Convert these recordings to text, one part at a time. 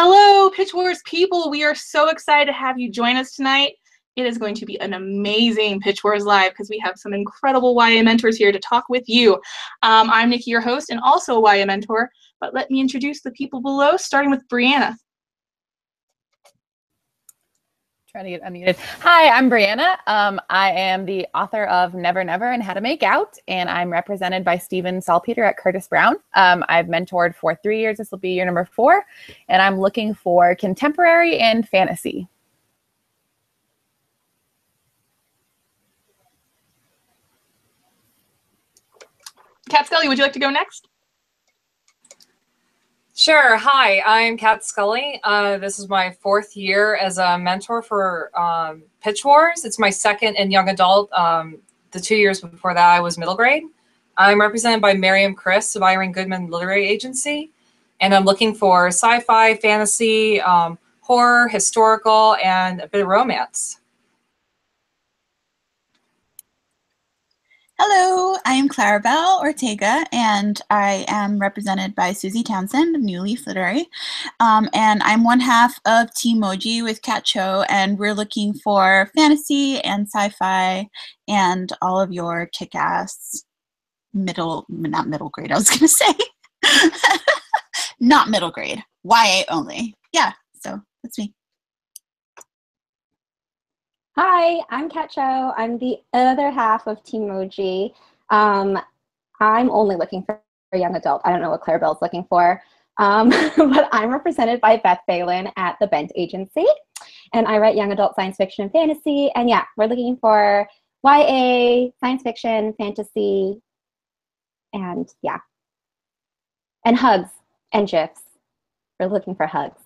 Hello, Pitch Wars people. We are so excited to have you join us tonight. It is going to be an amazing Pitch Wars Live because we have some incredible YA mentors here to talk with you. I'm Nikki, your host, and also a YA mentor, but let me introduce the people below, starting with Brianna. Trying to get unmuted. Hi, I'm Brianna. I am the author of Never Never and How to Make Out, and I'm represented by Stephen Salpeter at Curtis Brown. I've mentored for 3 years. This will be year number 4, and I'm looking for contemporary and fantasy. Kat Scully, would you like to go next? Sure. Hi, I'm Kat Scully. This is my 4th year as a mentor for Pitch Wars. It's my 2nd in young adult. The 2 years before that, I was middle grade. I'm represented by Miriam Chris of Iron Goodman Literary Agency, and I'm looking for sci-fi, fantasy, horror, historical, and a bit of romance. Hello, I am Clarabelle Ortega, and I am represented by Susie Townsend of New Leaf Literary. And I'm one half of Teamoji with Kat Cho, and we're looking for fantasy and sci-fi and all of your kick-ass not middle grade, I was going to say. Not middle grade, YA only. Yeah, so that's me. Hi, I'm Kat Cho. I'm the other half of Teamoji. I'm only looking for a young adult. I don't know what Clarabelle's looking for. But I'm represented by Beth Phelan at the Bent Agency. And I write young adult science fiction and fantasy. And yeah, we're looking for YA, science fiction, fantasy, and yeah. And hugs and GIFs. We're looking for hugs.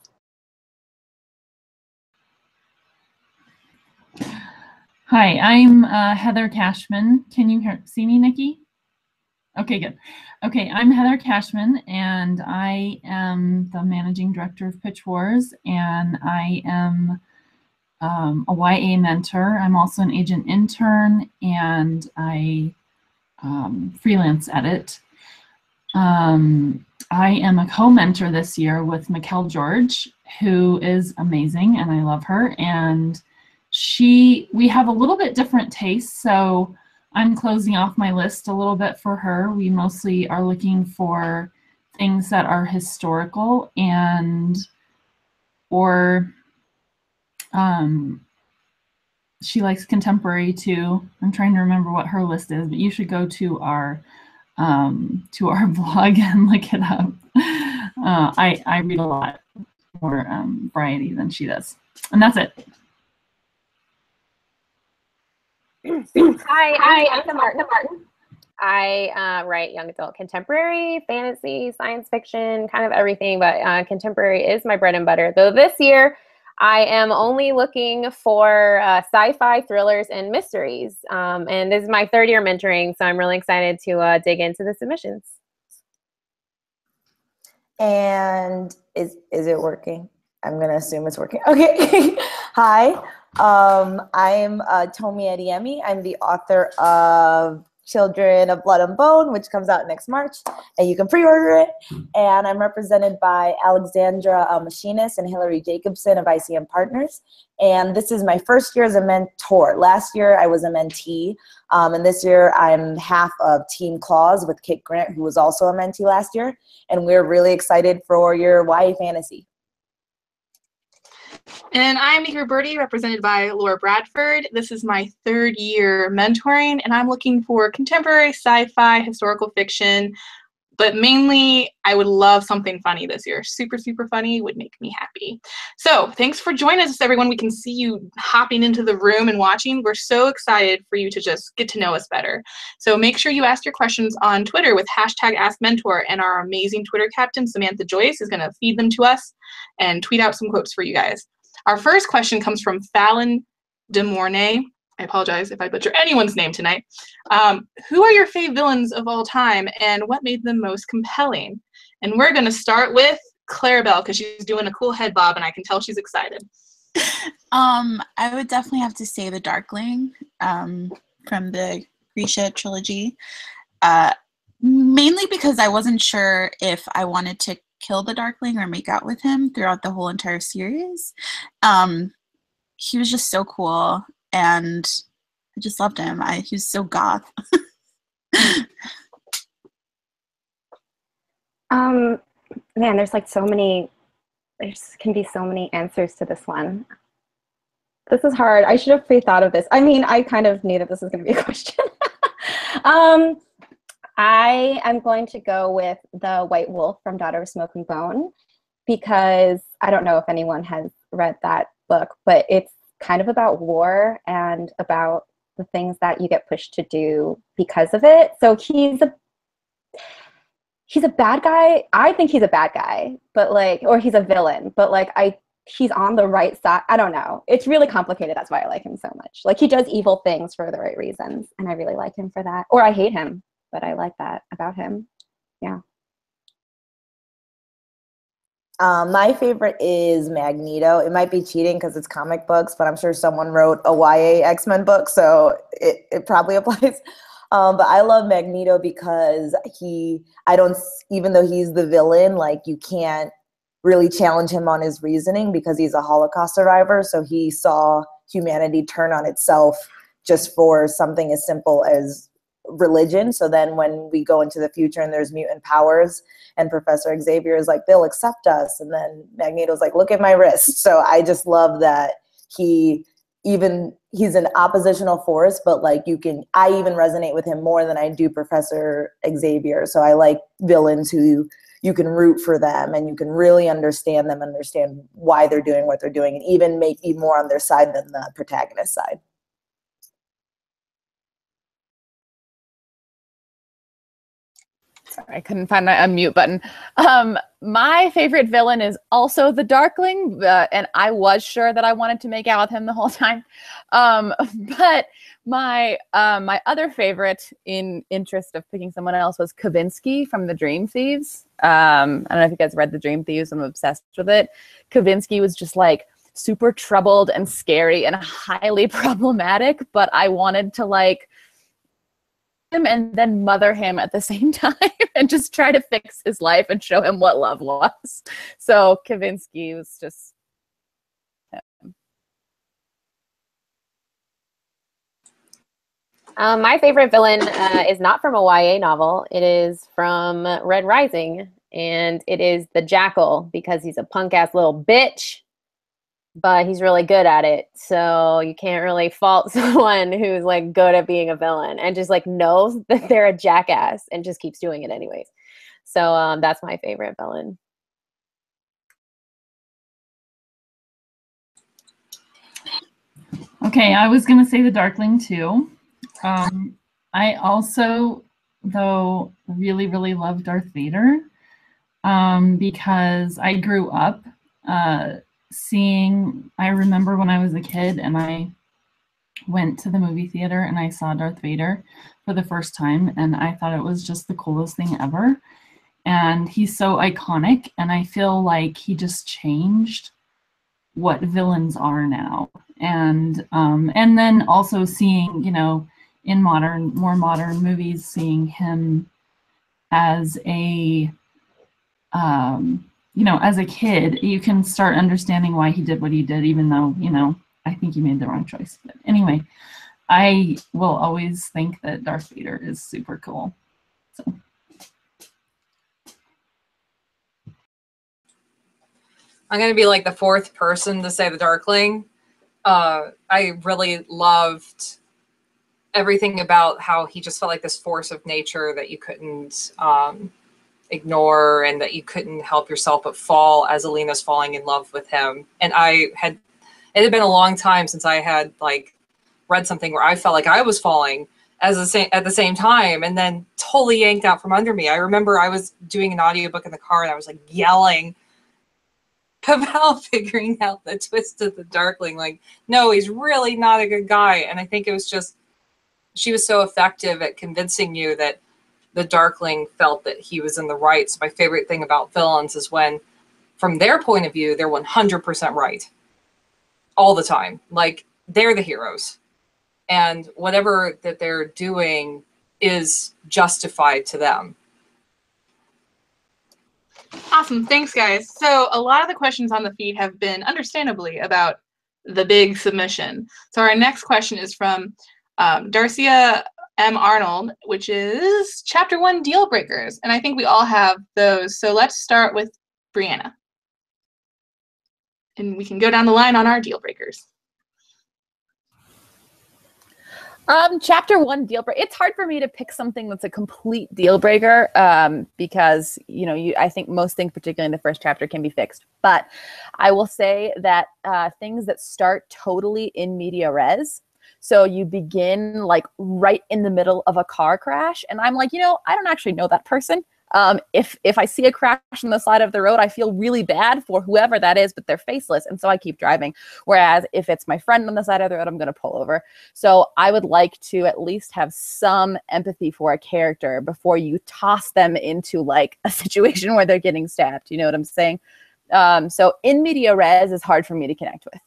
Hi, I'm Heather Cashman. Can you see me, Nikki? Okay, good. Okay, I'm Heather Cashman, and I am the managing director of Pitch Wars, and I am a YA mentor. I'm also an agent intern, and I freelance edit. I am a co-mentor this year with Mikkel George, who is amazing, and I love her. And we have a little bit different tastes, so I'm closing off my list a little bit for her. We mostly are looking for things that are historical or she likes contemporary too. I'm trying to remember what her list is, but you should go to our blog and look it up. I read a lot more variety than she does, and that's it. Hi, I'm Anna Martin. I write young adult contemporary, fantasy, science fiction, kind of everything, but contemporary is my bread and butter. Though this year, I am only looking for sci-fi, thrillers, and mysteries. And this is my 3rd year mentoring, so I'm really excited to dig into the submissions. And is it working? I'm going to assume it's working. Okay. Hi. I'm Tomi Adeyemi. I'm the author of Children of Blood and Bone, which comes out next March, and you can pre-order it. And I'm represented by Alexandra Machinist and Hillary Jacobson of ICM Partners. And this is my 1st year as a mentor. Last year, I was a mentee. And this year, I'm half of Team Claws with Kate Grant, who was also a mentee last year. And we're really excited for your YA fantasy. And I'm Nikki Roberti, represented by Laura Bradford. This is my 3rd year mentoring, and I'm looking for contemporary sci-fi, historical fiction, but mainly I would love something funny this year. Super, super funny would make me happy. So thanks for joining us, everyone. We can see you hopping into the room and watching. We're so excited for you to just get to know us better. So make sure you ask your questions on Twitter with #AskMentor, and our amazing Twitter captain, Samantha Joyce, is going to feed them to us and tweet out some quotes for you guys. Our first question comes from Fallon DeMornay. I apologize if I butcher anyone's name tonight. Who are your fave villains of all time, and what made them most compelling? And we're going to start with Clarabelle, because she's doing a cool head bob, and I can tell she's excited. I would definitely have to say the Darkling from the Grisha trilogy, mainly because I wasn't sure if I wanted to kill the Darkling or make out with him throughout the whole entire series. He was just so cool, and I just loved him. He was so goth. Man, there's like so many, there can be so many answers to this one. This is hard. I should have pre-thought of this. I mean, I kind of knew that this was going to be a question. I am going to go with the White Wolf from Daughter of Smoke and Bone, because I don't know if anyone has read that book, but it's kind of about war and about the things that you get pushed to do because of it. So he's a bad guy. I think he's a bad guy, but like, or he's a villain, but like he's on the right side. I don't know. It's really complicated. That's why I like him so much. Like, he does evil things for the right reasons, and I really like him for that. Or I hate him, but I like that about him. Yeah. My favorite is Magneto. It might be cheating because it's comic books, but I'm sure someone wrote a YA X-Men book, so it probably applies. But I love Magneto because even though he's the villain, like, you can't really challenge him on his reasoning because he's a Holocaust survivor. So he saw humanity turn on itself just for something as simple as religion. So then when we go into the future and there's mutant powers and Professor Xavier is like, they'll accept us. And then Magneto's like, look at my wrist. So I just love that he's an oppositional force, but like I even resonate with him more than I do Professor Xavier. So I like villains who you can root for them and you can really understand them, understand why they're doing what they're doing, and even be more on their side than the protagonist side. Sorry, I couldn't find my unmute button. My favorite villain is also the Darkling, and I was sure that I wanted to make out with him the whole time. But my other favorite, in interest of picking someone else, was Kavinsky from the Dream Thieves. I don't know if you guys read the Dream Thieves. I'm obsessed with it. Kavinsky was just like super troubled and scary and highly problematic, but I wanted to like him and then mother him at the same time and just try to fix his life and show him what love was. So Kavinsky was just him. My favorite villain is not from a YA novel. It is from Red Rising, and it is the Jackal, because he's a punk-ass little bitch, but he's really good at it. So you can't really fault someone who's like good at being a villain and just like knows that they're a jackass and just keeps doing it anyways. So that's my favorite villain. Okay, I was going to say the Darkling too. I also, though, really, really love Darth Vader because I grew up I remember when I was a kid and I went to the movie theater and I saw Darth Vader for the first time, and I thought it was just the coolest thing ever. And he's so iconic, and I feel like he just changed what villains are now. And then also seeing, in more modern movies, seeing him as a as a kid, you can start understanding why he did what he did, even though, I think he made the wrong choice. But anyway, I will always think that Darth Vader is super cool. So. I'm going to be like the fourth person to say the Darkling. I really loved everything about how he just felt like this force of nature that you couldn't ignore, and that you couldn't help yourself but fall as Alina's falling in love with him. And it had been a long time since I had like read something where I felt like I was falling at the same time, and then totally yanked out from under me. I remember I was doing an audiobook in the car and I was like yelling about figuring out the twist of the Darkling. Like, no, he's really not a good guy. And I think it was just, she was so effective at convincing you that the Darkling felt that he was in the right. So my favorite thing about villains is when, from their point of view, they're 100% right. All the time. Like, they're the heroes. And whatever that they're doing is justified to them. Awesome. Thanks, guys. So a lot of the questions on the feed have been, understandably, about the big submission. So our next question is from Darcia M. Arnold, which is Chapter 1 Deal Breakers. And I think we all have those. So let's start with Brianna. And we can go down the line on our deal breakers. Chapter 1 deal breaker. It's hard for me to pick something that's a complete deal breaker because I think most things, particularly in the first chapter, can be fixed. But I will say that things that start totally in media res. So you begin like right in the middle of a car crash, and I'm like, I don't actually know that person. If I see a crash on the side of the road, I feel really bad for whoever that is, but they're faceless. And so I keep driving. Whereas if it's my friend on the side of the road, I'm going to pull over. So I would like to at least have some empathy for a character before you toss them into like a situation where they're getting stabbed. You know what I'm saying? So in media res is hard for me to connect with.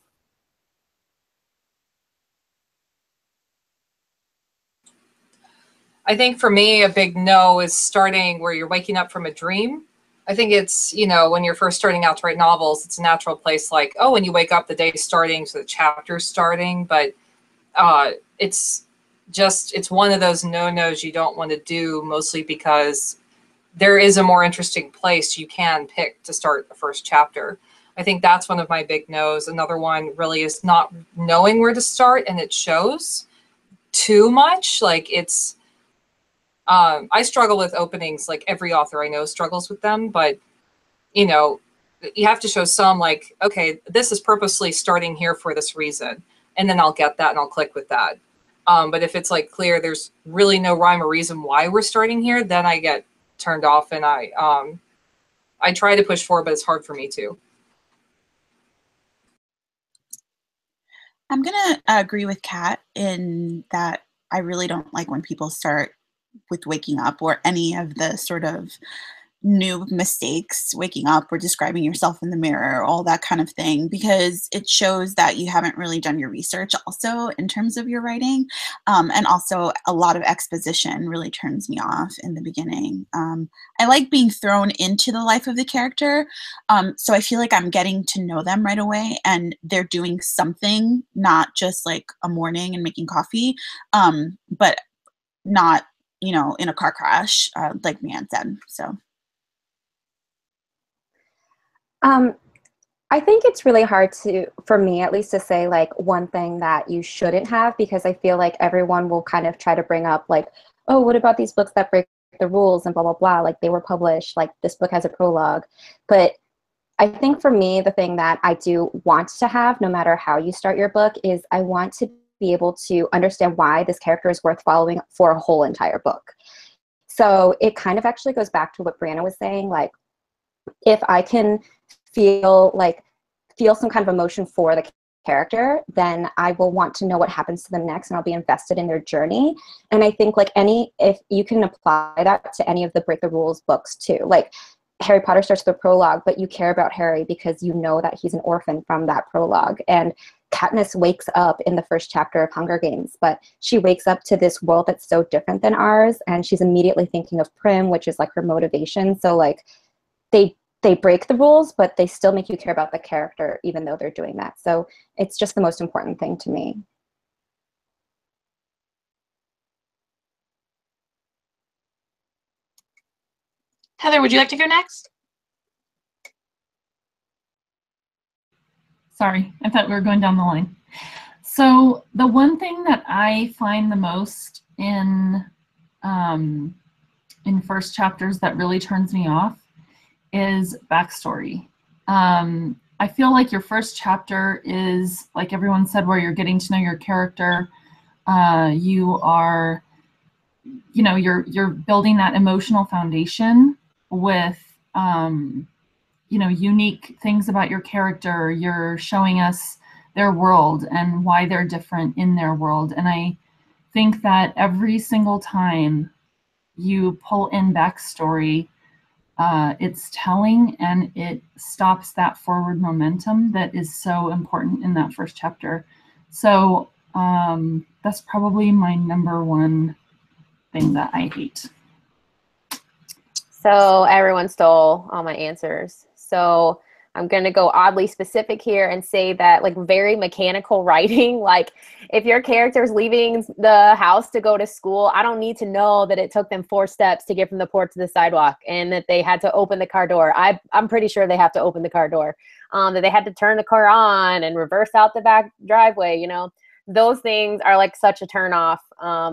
I think for me, a big no is starting where you're waking up from a dream. I think it's, when you're first starting out to write novels, it's a natural place like, oh, when you wake up, the day's starting, so the chapter's starting. But it's one of those no-nos you don't want to do, mostly because there is a more interesting place you can pick to start the first chapter. I think that's one of my big no's. Another one really is not knowing where to start, and it shows too much. Like I struggle with openings, like every author I know struggles with them, but you have to show some like, okay, this is purposely starting here for this reason. And then I'll get that and I'll click with that. But if it's like clear, there's really no rhyme or reason why we're starting here, then I get turned off, and I try to push forward, but it's hard for me to. I'm going to agree with Kat in that I really don't like when people start with waking up or any of the sort of new mistakes, waking up or describing yourself in the mirror, all that kind of thing, because it shows that you haven't really done your research also in terms of your writing. And also a lot of exposition really turns me off in the beginning. I like being thrown into the life of the character. So I feel like I'm getting to know them right away and they're doing something, not just like a morning and making coffee, but not in a car crash, like Brianna said. So. I think it's really hard for me at least, to say like one thing that you shouldn't have, because I feel like everyone will kind of try to bring up like, oh, what about these books that break the rules and blah, blah, blah, like they were published, like this book has a prologue. But I think for me, the thing that I do want to have, no matter how you start your book, is I want to be able to understand why this character is worth following for a whole entire book. So it kind of actually goes back to what Brianna was saying, like if I can feel some kind of emotion for the character, then I will want to know what happens to them next, and I'll be invested in their journey. And I think like if you can apply that to any of the Break the Rules books too, like Harry Potter starts with a prologue, but you care about Harry because you know that he's an orphan from that prologue. And Katniss wakes up in the first chapter of Hunger Games, but she wakes up to this world that's so different than ours, and she's immediately thinking of Prim, which is like her motivation. So like they break the rules, but they still make you care about the character even though they're doing that. So it's just the most important thing to me. Heather, would you like to go next? Sorry, I thought we were going down the line. So the one thing that I find the most in first chapters that really turns me off is backstory. I feel like your first chapter is, like everyone said, where you're getting to know your character. You are, you're building that emotional foundation with, unique things about your character. You're showing us their world and why they're different in their world. And I think that every single time you pull in backstory, it's telling, and it stops that forward momentum that is so important in that first chapter. So that's probably my number one thing that I hate. So everyone stole all my answers. So I'm going to go oddly specific here and say that like very mechanical writing, like if your character is leaving the house to go to school, I don't need to know that it took them 4 steps to get from the porch to the sidewalk and that they had to open the car door. I'm pretty sure they have to open the car door, that they had to turn the car on and reverse out the back driveway. You know, those things are like such a turnoff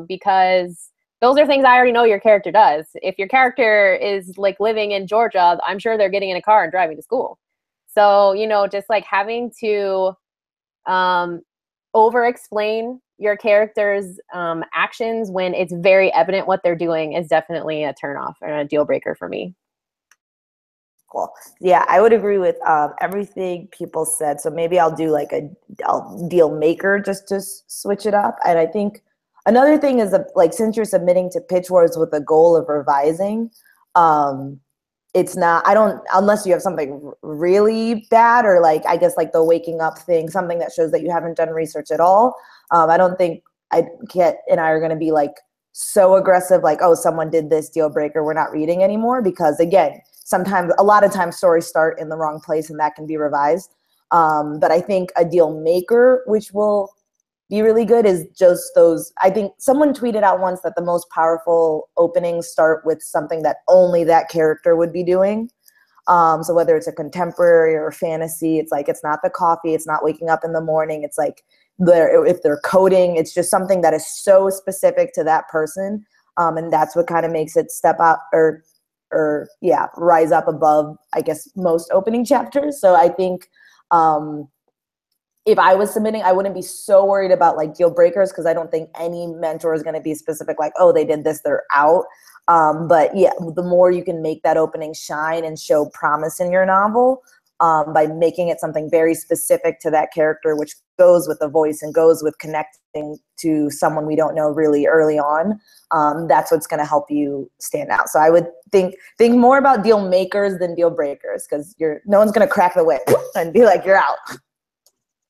because those are things I already know your character does. If your character is like living in Georgia, I'm sure they're getting in a car and driving to school. So, you know, just like having to over-explain your character's actions when it's very evident what they're doing is definitely a turnoff and a deal breaker for me. Cool. Yeah, I would agree with everything people said. So maybe I'll do like a deal maker just to switch it up. And I think another thing is like since you're submitting to Pitch Wars with the goal of revising, it's not, unless you have something really bad or like, I guess like the waking up thing, something that shows that you haven't done research at all. I don't think Kit and I are going to be like so aggressive, like, oh, someone did this deal breaker, we're not reading anymore. Because again, a lot of times stories start in the wrong place and that can be revised. But I think a deal maker, which will be really good, is just those. I think someone tweeted out once that the most powerful openings start with something that only that character would be doing. So whether it's a contemporary or a fantasy, it's like, it's not the coffee, it's not waking up in the morning, it's like if they're coding, it's just something that is so specific to that person. And that's what kind of makes it step out or rise up above, I guess, most opening chapters. So I think if I was submitting, I wouldn't be so worried about like deal breakers, because I don't think any mentor is going to be specific, like, oh, they did this, they're out. But yeah, the more you can make that opening shine and show promise in your novel by making it something very specific to that character, which goes with the voice and goes with connecting to someone we don't know really early on, that's what's going to help you stand out. So I would think more about deal makers than deal breakers, because no one's going to crack the whip and be like, you're out.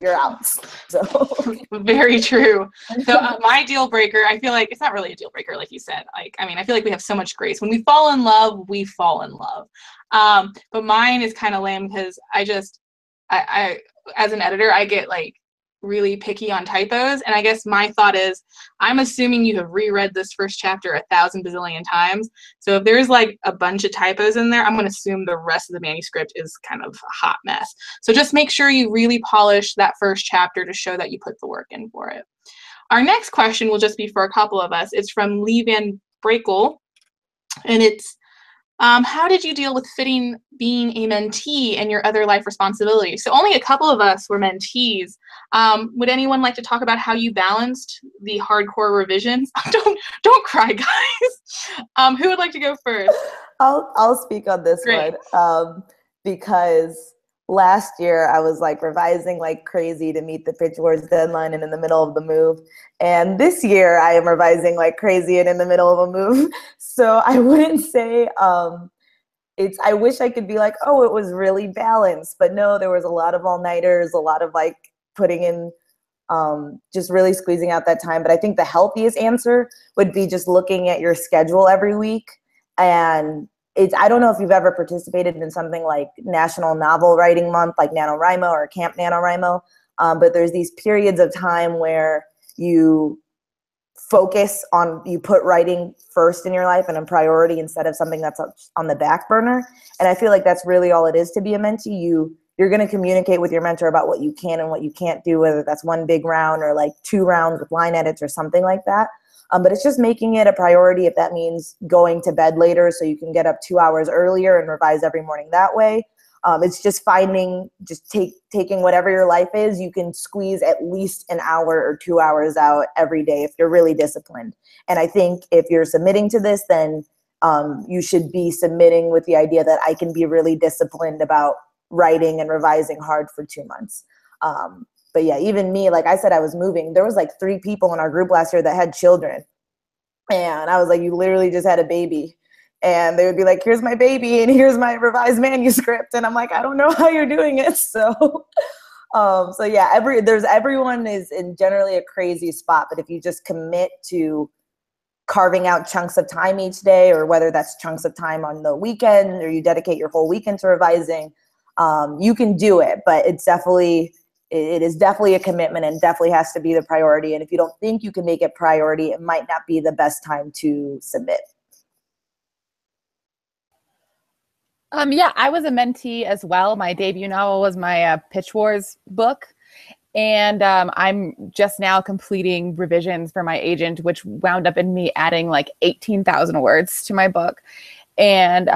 You're out. So very true. So my deal breaker, I feel like it's not really a deal breaker, like you said. Like, I mean, I feel like we have so much grace. When we fall in love, we fall in love. But mine is kind of lame because I as an editor, I get like really picky on typos. And I guess my thought is, I'm assuming you have reread this first chapter 1,000 bazillion times. So if there's like a bunch of typos in there, I'm going to assume the rest of the manuscript is kind of a hot mess. So just make sure you really polish that first chapter to show that you put the work in for it. Our next question will just be for a couple of us. It's from Lee Van Brakel. And it's, how did you deal with fitting being a mentee and your other life responsibilities? So only a couple of us were mentees. Would anyone like to talk about how you balanced the hardcore revisions? Don't cry, guys. Who would like to go first? I'll speak on this one because last year I was like revising like crazy to meet the Pitch Wars deadline and in the middle of the move. And this year I am revising like crazy and in the middle of a move. So I wouldn't say I wish I could be like, oh, it was really balanced. But no, there was a lot of all-nighters, a lot of like putting in, just really squeezing out that time. But I think the healthiest answer would be just looking at your schedule every week. And I don't know if you've ever participated in something like National Novel Writing Month, like NaNoWriMo or Camp NaNoWriMo, but there's these periods of time where you put writing first in your life and a priority instead of something that's on the back burner. And I feel like that's really all it is to be a mentee. You're going to communicate with your mentor about what you can and what you can't do, whether that's one big round or like 2 rounds with line edits or something like that. But it's just making it a priority if that means going to bed later so you can get up 2 hours earlier and revise every morning that way. It's just taking whatever your life is, you can squeeze at least an hour or 2 hours out every day if you're really disciplined. And I think if you're submitting to this, then you should be submitting with the idea that I can be really disciplined about writing and revising hard for 2 months. But yeah, even me, like I said, I was moving. There was like 3 people in our group last year that had children. And I was like, you literally just had a baby. And they would be like, here's my baby and here's my revised manuscript. And I'm like, I don't know how you're doing it. So yeah, everyone is in generally a crazy spot. But if you just commit to carving out chunks of time each day, or whether that's chunks of time on the weekend, or you dedicate your whole weekend to revising, you can do it. But it is definitely a commitment and definitely has to be the priority. And if you don't think you can make it priority, it might not be the best time to submit. Yeah, I was a mentee as well. My debut novel was my Pitch Wars book. And I'm just now completing revisions for my agent, which wound up in me adding like 18,000 words to my book. And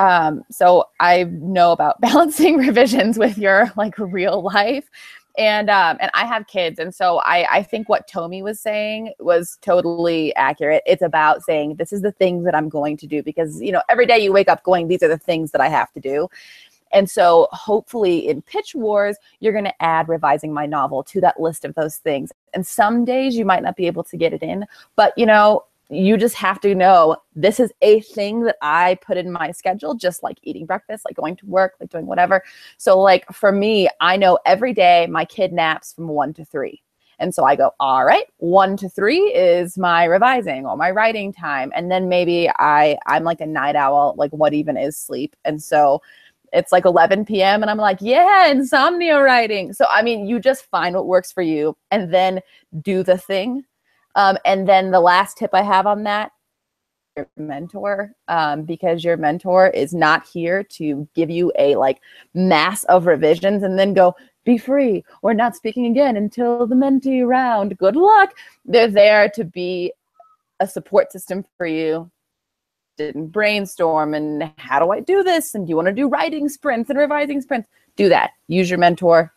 so I know about balancing revisions with your like real life. And I have kids. And so I think what Tommy was saying was totally accurate. It's about saying, this is the things that I'm going to do, because, you know, every day you wake up going, these are the things that I have to do. And so hopefully in Pitch Wars, you're going to add revising my novel to that list of those things. And some days you might not be able to get it in, but you know, you just have to know this is a thing that I put in my schedule, just like eating breakfast, like going to work, like doing whatever. So like for me, I know every day my kid naps from 1 to 3. And so I go, all right, 1 to 3 is my revising or my writing time. And then maybe I'm like a night owl, like what even is sleep? And so it's like 11 p.m. and I'm like, yeah, insomnia writing. So, I mean, you just find what works for you and then do the thing. And then the last tip I have on that, your mentor, because your mentor is not here to give you a like mass of revisions and then go, be free, or not speaking again until the mentee round. Good luck. They're there to be a support system for you. Didn't brainstorm and how do I do this? And do you want to do writing sprints and revising sprints? Do that. Use your mentor.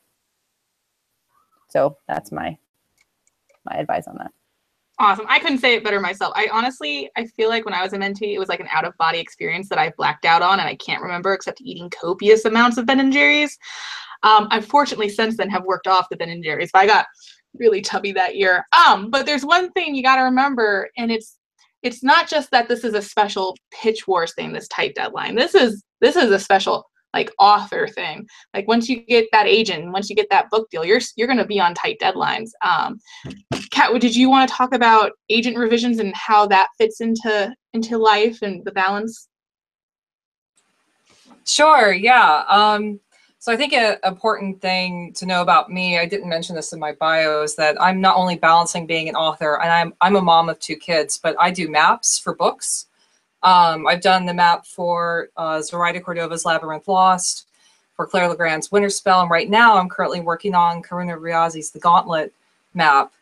So that's my advice on that. Awesome. I couldn't say it better myself. I feel like when I was a mentee, it was like an out-of-body experience that I blacked out on and I can't remember except eating copious amounts of Ben & Jerry's. I fortunately since then have worked off the Ben & Jerry's, but I got really tubby that year. But there's one thing you got to remember, and it's not just that this is a special Pitch Wars thing, this tight deadline. This is a special like author thing. Like once you get that agent, once you get that book deal, you're going to be on tight deadlines. Kat, did you want to talk about agent revisions and how that fits into life and the balance? Sure. Yeah. So I think an important thing to know about me, I didn't mention this in my bio, is that I'm not only balancing being an author, and I'm a mom of 2 kids, but I do maps for books. I've done the map for Zoraida Cordova's Labyrinth Lost, for Claire Legrand's Winter Spell, and right now I'm currently working on Karuna Riazi's The Gauntlet map.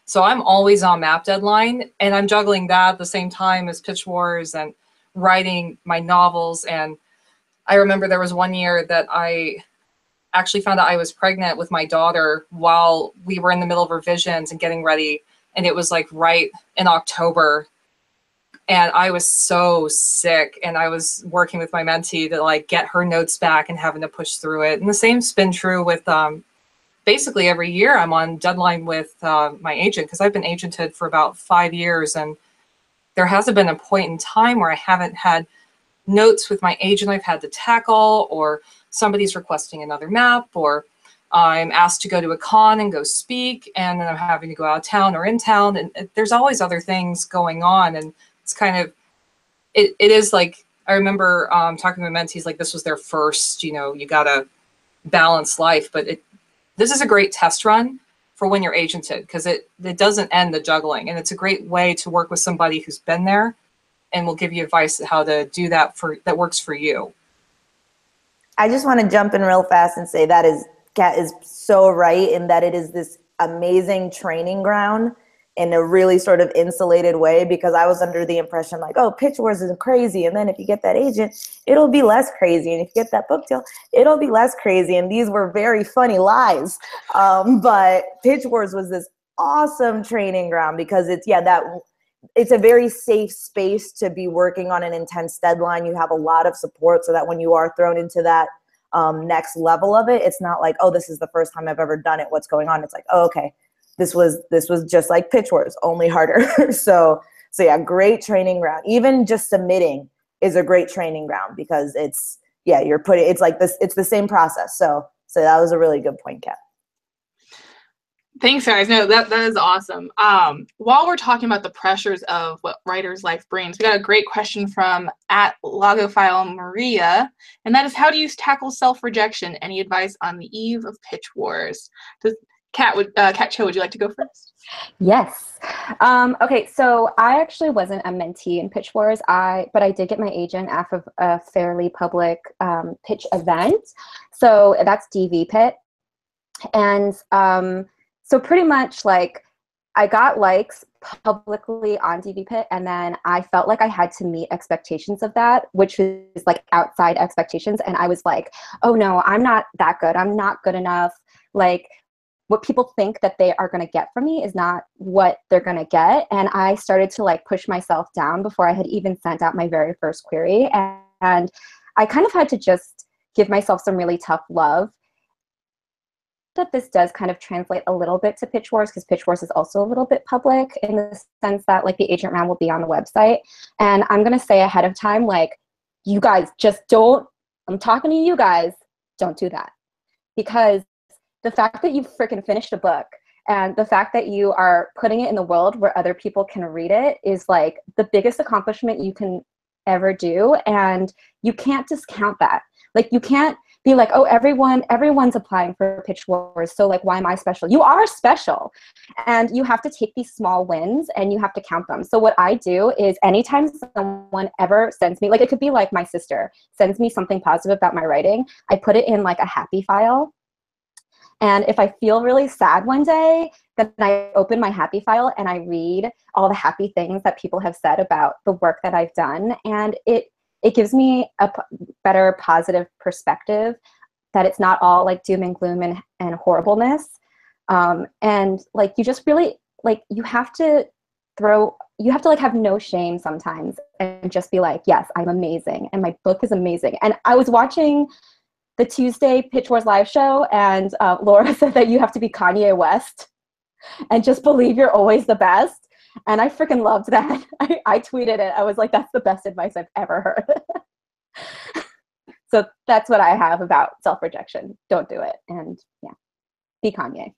So I'm always on map deadline, and I'm juggling that at the same time as Pitch Wars and writing my novels. And I remember there was one year that I actually found out I was pregnant with my daughter while we were in the middle of revisions and getting ready. And it was like right in October. And I was so sick, and I was working with my mentee to like get her notes back and having to push through it. And the same's been true with basically every year I'm on deadline with my agent, because I've been agented for about 5 years. And there hasn't been a point in time where I haven't had notes with my agent I've had to tackle, or somebody's requesting another map, or I'm asked to go to a con and go speak, and then I'm having to go out of town or in town. And there's always other things going on. And it's kind of, it is like, I remember talking to my mentees, like this was their first, you got to balance life. But this is a great test run for when you're agented, because it doesn't end the juggling. And it's a great way to work with somebody who's been there and will give you advice on how to do that that works for you. I just want to jump in real fast and say Kat is so right in that it is this amazing training ground in a really sort of insulated way, because I was under the impression like, oh, Pitch Wars is crazy. And then if you get that agent, it'll be less crazy. And if you get that book deal, it'll be less crazy. And these were very funny lies. But Pitch Wars was this awesome training ground, because it's a very safe space to be working on an intense deadline. You have a lot of support so that when you are thrown into that next level of it, it's not like, oh, this is the first time I've ever done it. What's going on? It's like, oh, okay, this was just like Pitch Wars, only harder. So yeah, great training ground. Even just submitting is a great training ground, because it's like this, it's the same process. So that was a really good point, Kat. Thanks, guys. No, that is awesome. While we're talking about the pressures of what writer's life brings, we got a great question from @Logophile Maria, and that is, how do you tackle self-rejection? Any advice on the eve of pitch wars? Kat Cho, would you like to go first? Yes. Okay, so I actually wasn't a mentee in Pitch Wars, but I did get my agent after a fairly public pitch event. So that's DV Pit. And so pretty much like I got likes publicly on DV Pit, and then I felt like I had to meet expectations of that, which was like outside expectations. And I was like, oh no, I'm not that good. I'm not good enough. Like, what people think that they are going to get from me is not what they're going to get. And I started to like push myself down before I had even sent out my very first query. And I kind of had to just give myself some really tough love. That this does kind of translate a little bit to Pitch Wars, because Pitch Wars is also a little bit public in the sense that like the agent round will be on the website. And I'm going to say ahead of time, like, you guys just don't, I'm talking to you guys, don't do that. Because the fact that you've freaking finished a book and the fact that you are putting it in the world where other people can read it is like the biggest accomplishment you can ever do. And you can't discount that. Like, you can't be like, oh, everyone's applying for Pitch Wars, so like, why am I special? You are special. And you have to take these small wins and you have to count them. So what I do is anytime someone ever sends me, like, it could be like my sister sends me something positive about my writing, I put it in like a happy file. And if I feel really sad one day, then I open my happy file and I read all the happy things that people have said about the work that I've done. And it gives me a better positive perspective that it's not all like doom and gloom and horribleness. And like, you just really, like, you have to like have no shame sometimes and just be like, yes, I'm amazing. And my book is amazing. And I was watching the Tuesday Pitch Wars live show, and Laura said that you have to be Kanye West and just believe you're always the best. And I freaking loved that. I tweeted it. I was like, that's the best advice I've ever heard. So that's what I have about self-rejection. Don't do it. And yeah, be Kanye.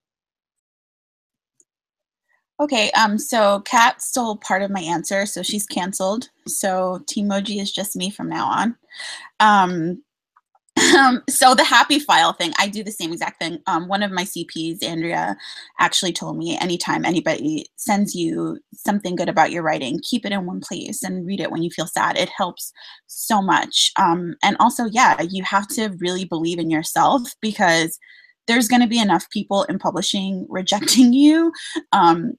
Okay, so Kat stole part of my answer, so she's canceled. So Teamoji is just me from now on. So the happy file thing, I do the same exact thing. One of my CPs, Andrea, actually told me anytime anybody sends you something good about your writing, keep it in one place and read it when you feel sad. It helps so much. And also, yeah, you have to really believe in yourself, because there's going to be enough people in publishing rejecting you.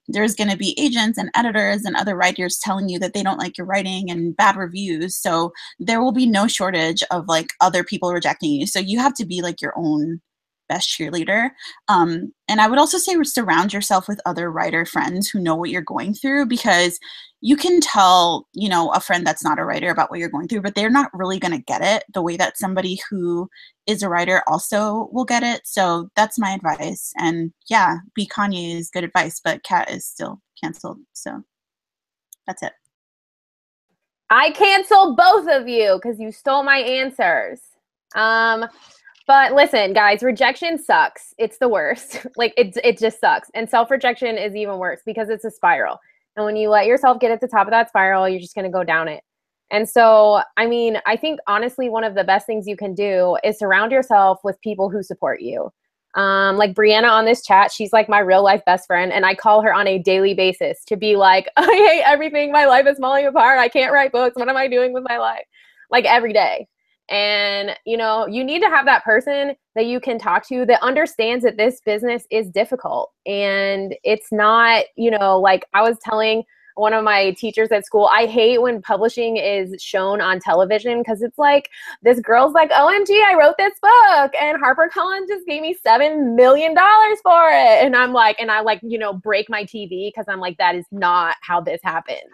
There's going to be agents and editors and other writers telling you that they don't like your writing and bad reviews. So there will be no shortage of like other people rejecting you. So you have to be like your own best cheerleader. And I would also say surround yourself with other writer friends who know what you're going through, because you can tell, you know, a friend that's not a writer about what you're going through, but they're not really going to get it the way that somebody who is a writer also will get it. So that's my advice. And yeah, be Kanye is good advice, but Kat is still canceled. So that's it. I canceled both of you because you stole my answers. But listen, guys, rejection sucks. It's the worst. Like, it just sucks. And self-rejection is even worse because it's a spiral. And when you let yourself get at the top of that spiral, you're just going to go down it. And so, I mean, I think honestly, one of the best things you can do is surround yourself with people who support you. Like Brianna on this chat, she's like my real life best friend. And I call her on a daily basis to be like, I hate everything. My life is falling apart. I can't write books. What am I doing with my life? Like every day. And, you know, you need to have that person that you can talk to that understands that this business is difficult. And it's not, you know, like I was telling one of my teachers at school, I hate when publishing is shown on television, because it's like, this girl's like, OMG, I wrote this book and HarperCollins just gave me $7 million for it. And I'm like, and I like, you know, break my TV because I'm like, that is not how this happens.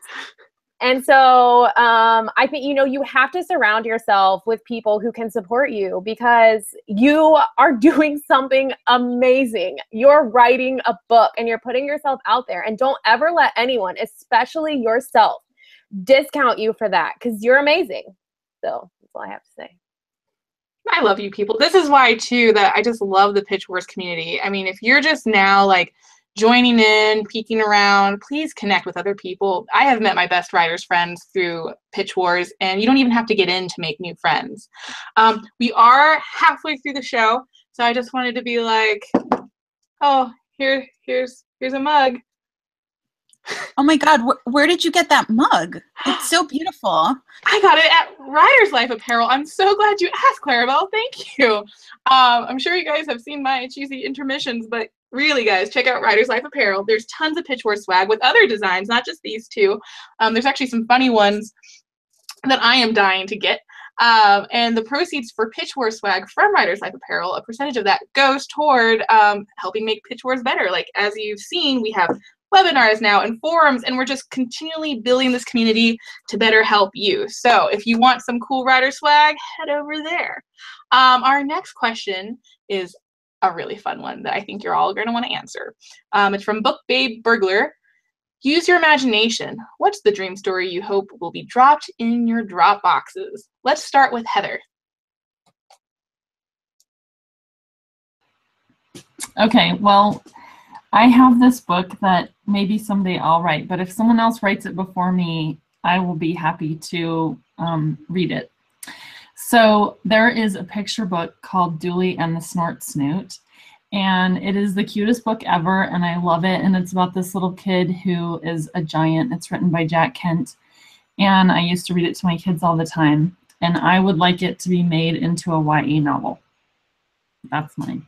And so I think, you know, you have to surround yourself with people who can support you, because you are doing something amazing. You're writing a book and you're putting yourself out there, and don't ever let anyone, especially yourself, discount you for that, because you're amazing. So that's all I have to say. I love you people. This is why too that I just love the Pitch Wars community. I mean, if you're just now like joining in, peeking around, please connect with other people. I have met my best writers friends through Pitch Wars, and you don't even have to get in to make new friends. We are halfway through the show, so I just wanted to be like, oh, here's a mug. Oh my God, where did you get that mug? It's so beautiful. I got it at Writer's Life Apparel. I'm so glad you asked, Clarabelle. Thank you. I'm sure you guys have seen my cheesy intermissions, but really, guys, check out Writer's Life Apparel. There's tons of Pitch Wars swag with other designs, not just these two. There's actually some funny ones that I am dying to get. And the proceeds for Pitch Wars swag from Writer's Life Apparel, a percentage of that goes toward helping make Pitch Wars better. Like, as you've seen, we have webinars now and forums, and we're just continually building this community to better help you. So if you want some cool writer swag, head over there. Our next question is a really fun one that I think you're all going to want to answer. It's from Book Babe Burglar. Use your imagination. What's the dream story you hope will be dropped in your drop boxes? Let's start with Heather. Okay, well, I have this book that maybe someday I'll write, but if someone else writes it before me, I will be happy to read it. So there is a picture book called Dooley and the Snort Snoot, and it is the cutest book ever, and I love it, and it's about this little kid who is a giant. It's written by Jack Kent, and I used to read it to my kids all the time, and I would like it to be made into a YA novel. That's mine.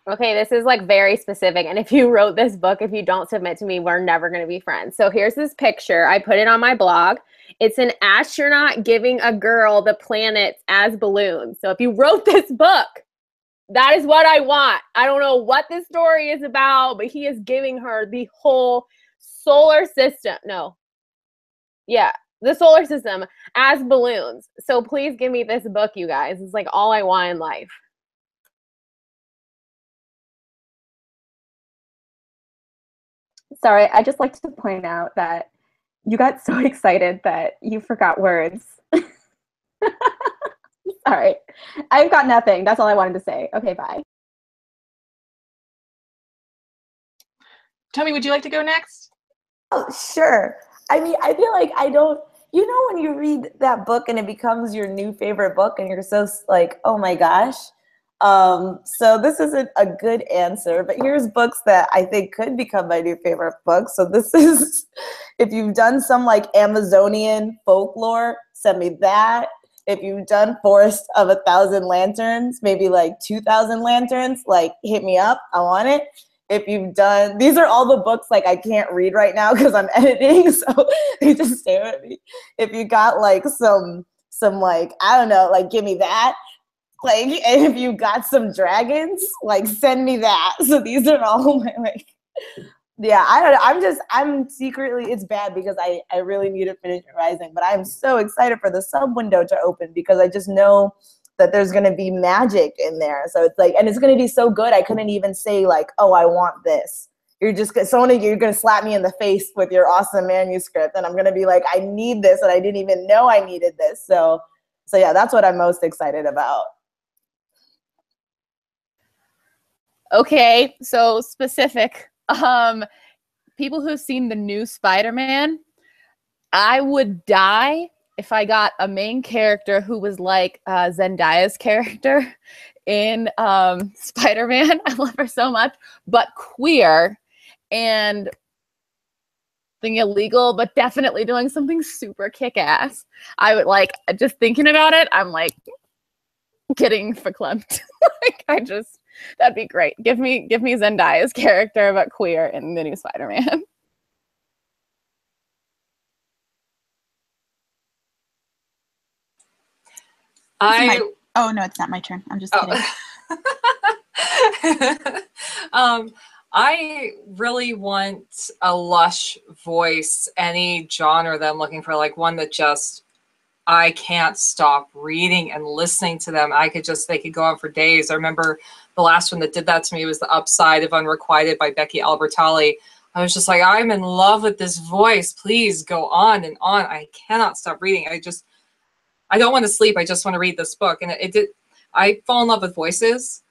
Okay, this is like very specific. And if you wrote this book, if you don't submit to me, we're never going to be friends. So here's this picture. I put it on my blog. It's an astronaut giving a girl the planets as balloons. So if you wrote this book, that is what I want. I don't know what this story is about, but he is giving her the whole solar system. No. Yeah, the solar system as balloons. So please give me this book, you guys. It's like all I want in life. Sorry, I just like to point out that you got so excited that you forgot words. Sorry, I've got nothing. That's all I wanted to say. Okay, bye. Tommy, would you like to go next? Oh, sure. I mean, I feel like I don't, you know, when you read that book and it becomes your new favorite book and you're so like, oh my gosh. So this isn't a good answer, but here's books that I think could become my new favorite books. So this is, if you've done some like Amazonian folklore, send me that. If you've done Forest of 1,000 Lanterns, maybe like 2,000 Lanterns, like hit me up, I want it. If you've done, these are all the books like I can't read right now because I'm editing, so they just stare at me. If you got like some like, I don't know, like give me that. Like, and if you got some dragons, like send me that. So these are all my like, yeah, I don't know. I'm secretly, it's bad because I really need to finish Rising, but I'm so excited for the sub window to open because I just know that there's going to be magic in there. So it's like, and it's going to be so good. I couldn't even say like, oh, I want this. You're just, you're going to slap me in the face with your awesome manuscript. And I'm going to be like, I need this. And I didn't even know I needed this. So yeah, that's what I'm most excited about. Okay, so specific. People who've seen the new Spider-Man, I would die if I got a main character who was like Zendaya's character in Spider-Man. I love her so much, but queer and something illegal, but definitely doing something super kick-ass. I would like, just thinking about it, I'm like getting verklempt. Like that'd be great. Give me Zendaya's character, but queer in the new Spider-Man. Oh no, it's not my turn. I'm just kidding. I really want a lush voice, any genre that I'm looking for, like one that just I can't stop reading and listening to them. They could go on for days. I remember the last one that did that to me was The Upside of Unrequited by Becky Albertalli. I was just like, I'm in love with this voice. Please go on and on. I cannot stop reading. I don't want to sleep. I just want to read this book. And it did. I fall in love with voices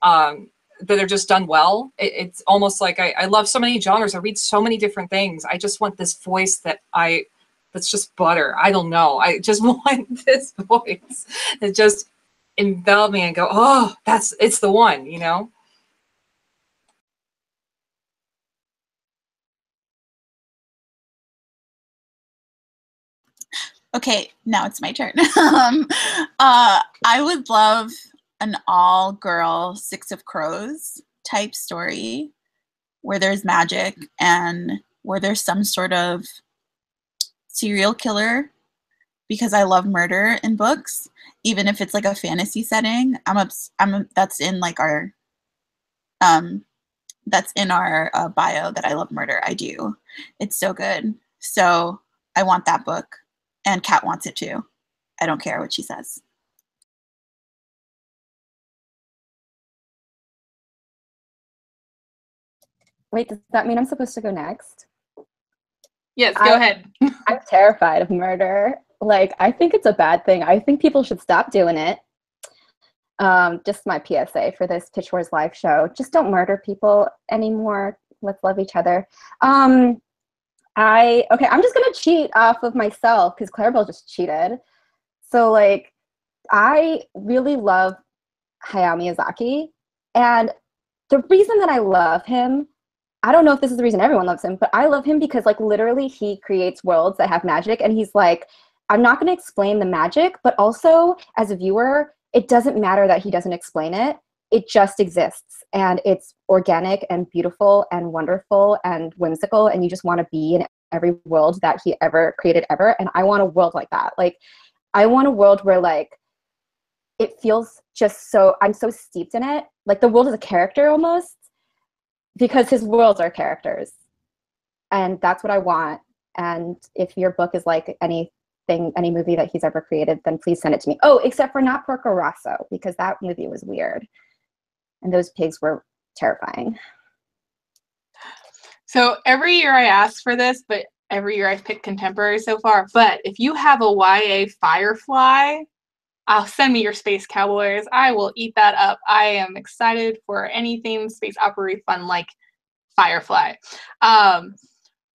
that are just done well. It's almost like I love so many genres. I read so many different things. I just want this voice that's just butter. I don't know. I just want this voice that just envelop me and go, oh, it's the one, you know? Okay, now it's my turn. I would love an all-girl Six of Crows type story where there's magic and where there's some sort of serial killer, because I love murder in books, even if it's like a fantasy setting. That's in like our that's in our bio that I love murder. I do. It's so good. So I want that book. And Kat wants it too. I don't care what she says. Wait, does that mean I'm supposed to go next? Yes, go ahead. I'm terrified of murder. Like, I think it's a bad thing. I think people should stop doing it. Just my PSA for this Pitch Wars live show. Just don't murder people anymore. Let's love each other. I'm just gonna cheat off of myself because Clarabelle just cheated. So like, I really love Hayao Miyazaki, and the reason that I love him, I don't know if this is the reason everyone loves him, but I love him because like literally he creates worlds that have magic, and he's like, I'm not gonna explain the magic, but also as a viewer, it doesn't matter that he doesn't explain it. It just exists, and it's organic and beautiful and wonderful and whimsical, and you just want to be in every world that he ever created ever. And I want a world like that. Like, I want a world where like it feels just so, I'm so steeped in it. Like the world is a character almost, because his worlds are characters, and that's what I want. And if your book is like anything, any movie that he's ever created, then please send it to me. Oh, except for not Porco Rosso, because that movie was weird. And those pigs were terrifying. So every year I ask for this, but every year I've picked contemporary so far. But if you have a YA Firefly, send me your Space Cowboys. I will eat that up. I am excited for anything space opera fun like Firefly.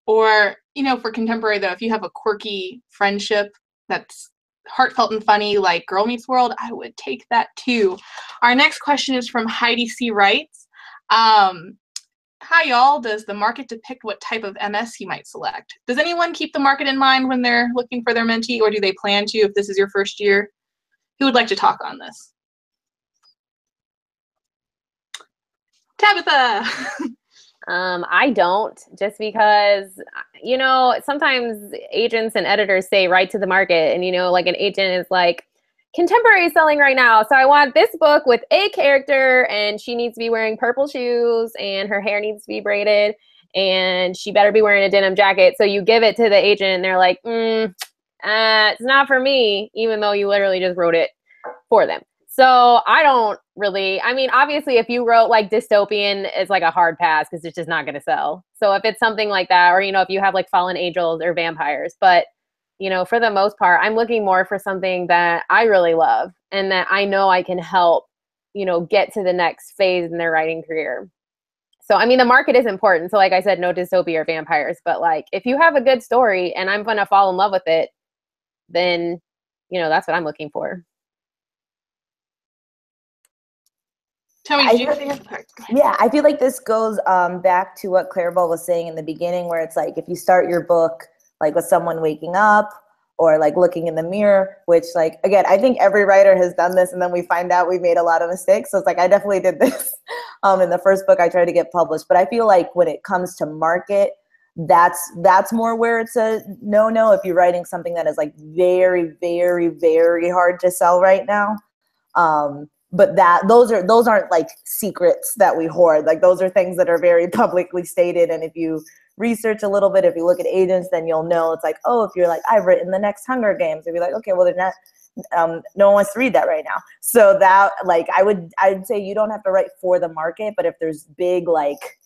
Or, you know, for contemporary though, if you have a quirky friendship that's heartfelt and funny like Girl Meets World, I would take that too. Our next question is from Heidi C. Wrights. Hi y'all, does the market depict what type of MS you might select? Does anyone keep the market in mind when they're looking for their mentee, or do they plan to if this is your first year? Who would like to talk on this? Tabitha! I don't, just because, you know, sometimes agents and editors say right to the market, and, you know, like an agent is like, contemporary selling right now, so I want this book with a character, and she needs to be wearing purple shoes, and her hair needs to be braided, and she better be wearing a denim jacket. So you give it to the agent, and they're like, it's not for me, even though you literally just wrote it for them. So I don't really, I mean, obviously if you wrote like dystopian, it's like a hard pass because it's just not going to sell. So if it's something like that, or, you know, if you have like fallen angels or vampires, but, you know, for the most part, I'm looking more for something that I really love and that I know I can help, you know, get to the next phase in their writing career. So, I mean, the market is important. So like I said, no dystopia or vampires, but like if you have a good story and I'm going to fall in love with it, then, you know, that's what I'm looking for. Tell me, I feel like this goes back to what Clarabelle was saying in the beginning, where it's like if you start your book like with someone waking up or like looking in the mirror, which like, again, I think every writer has done this, and then we find out we made a lot of mistakes. So it's like I definitely did this in the first book I tried to get published. But I feel like when it comes to market, that's more where it's a no-no if you're writing something that is like very, very, very hard to sell right now. But those aren't like secrets that we hoard. Like those are things that are very publicly stated. And if you research a little bit, if you look at agents, then you'll know it's like, oh, if you're like, I've written the next Hunger Games, if you're like, okay, well, they're not, no one wants to read that right now. So that like, I'd say you don't have to write for the market, but if there's big like,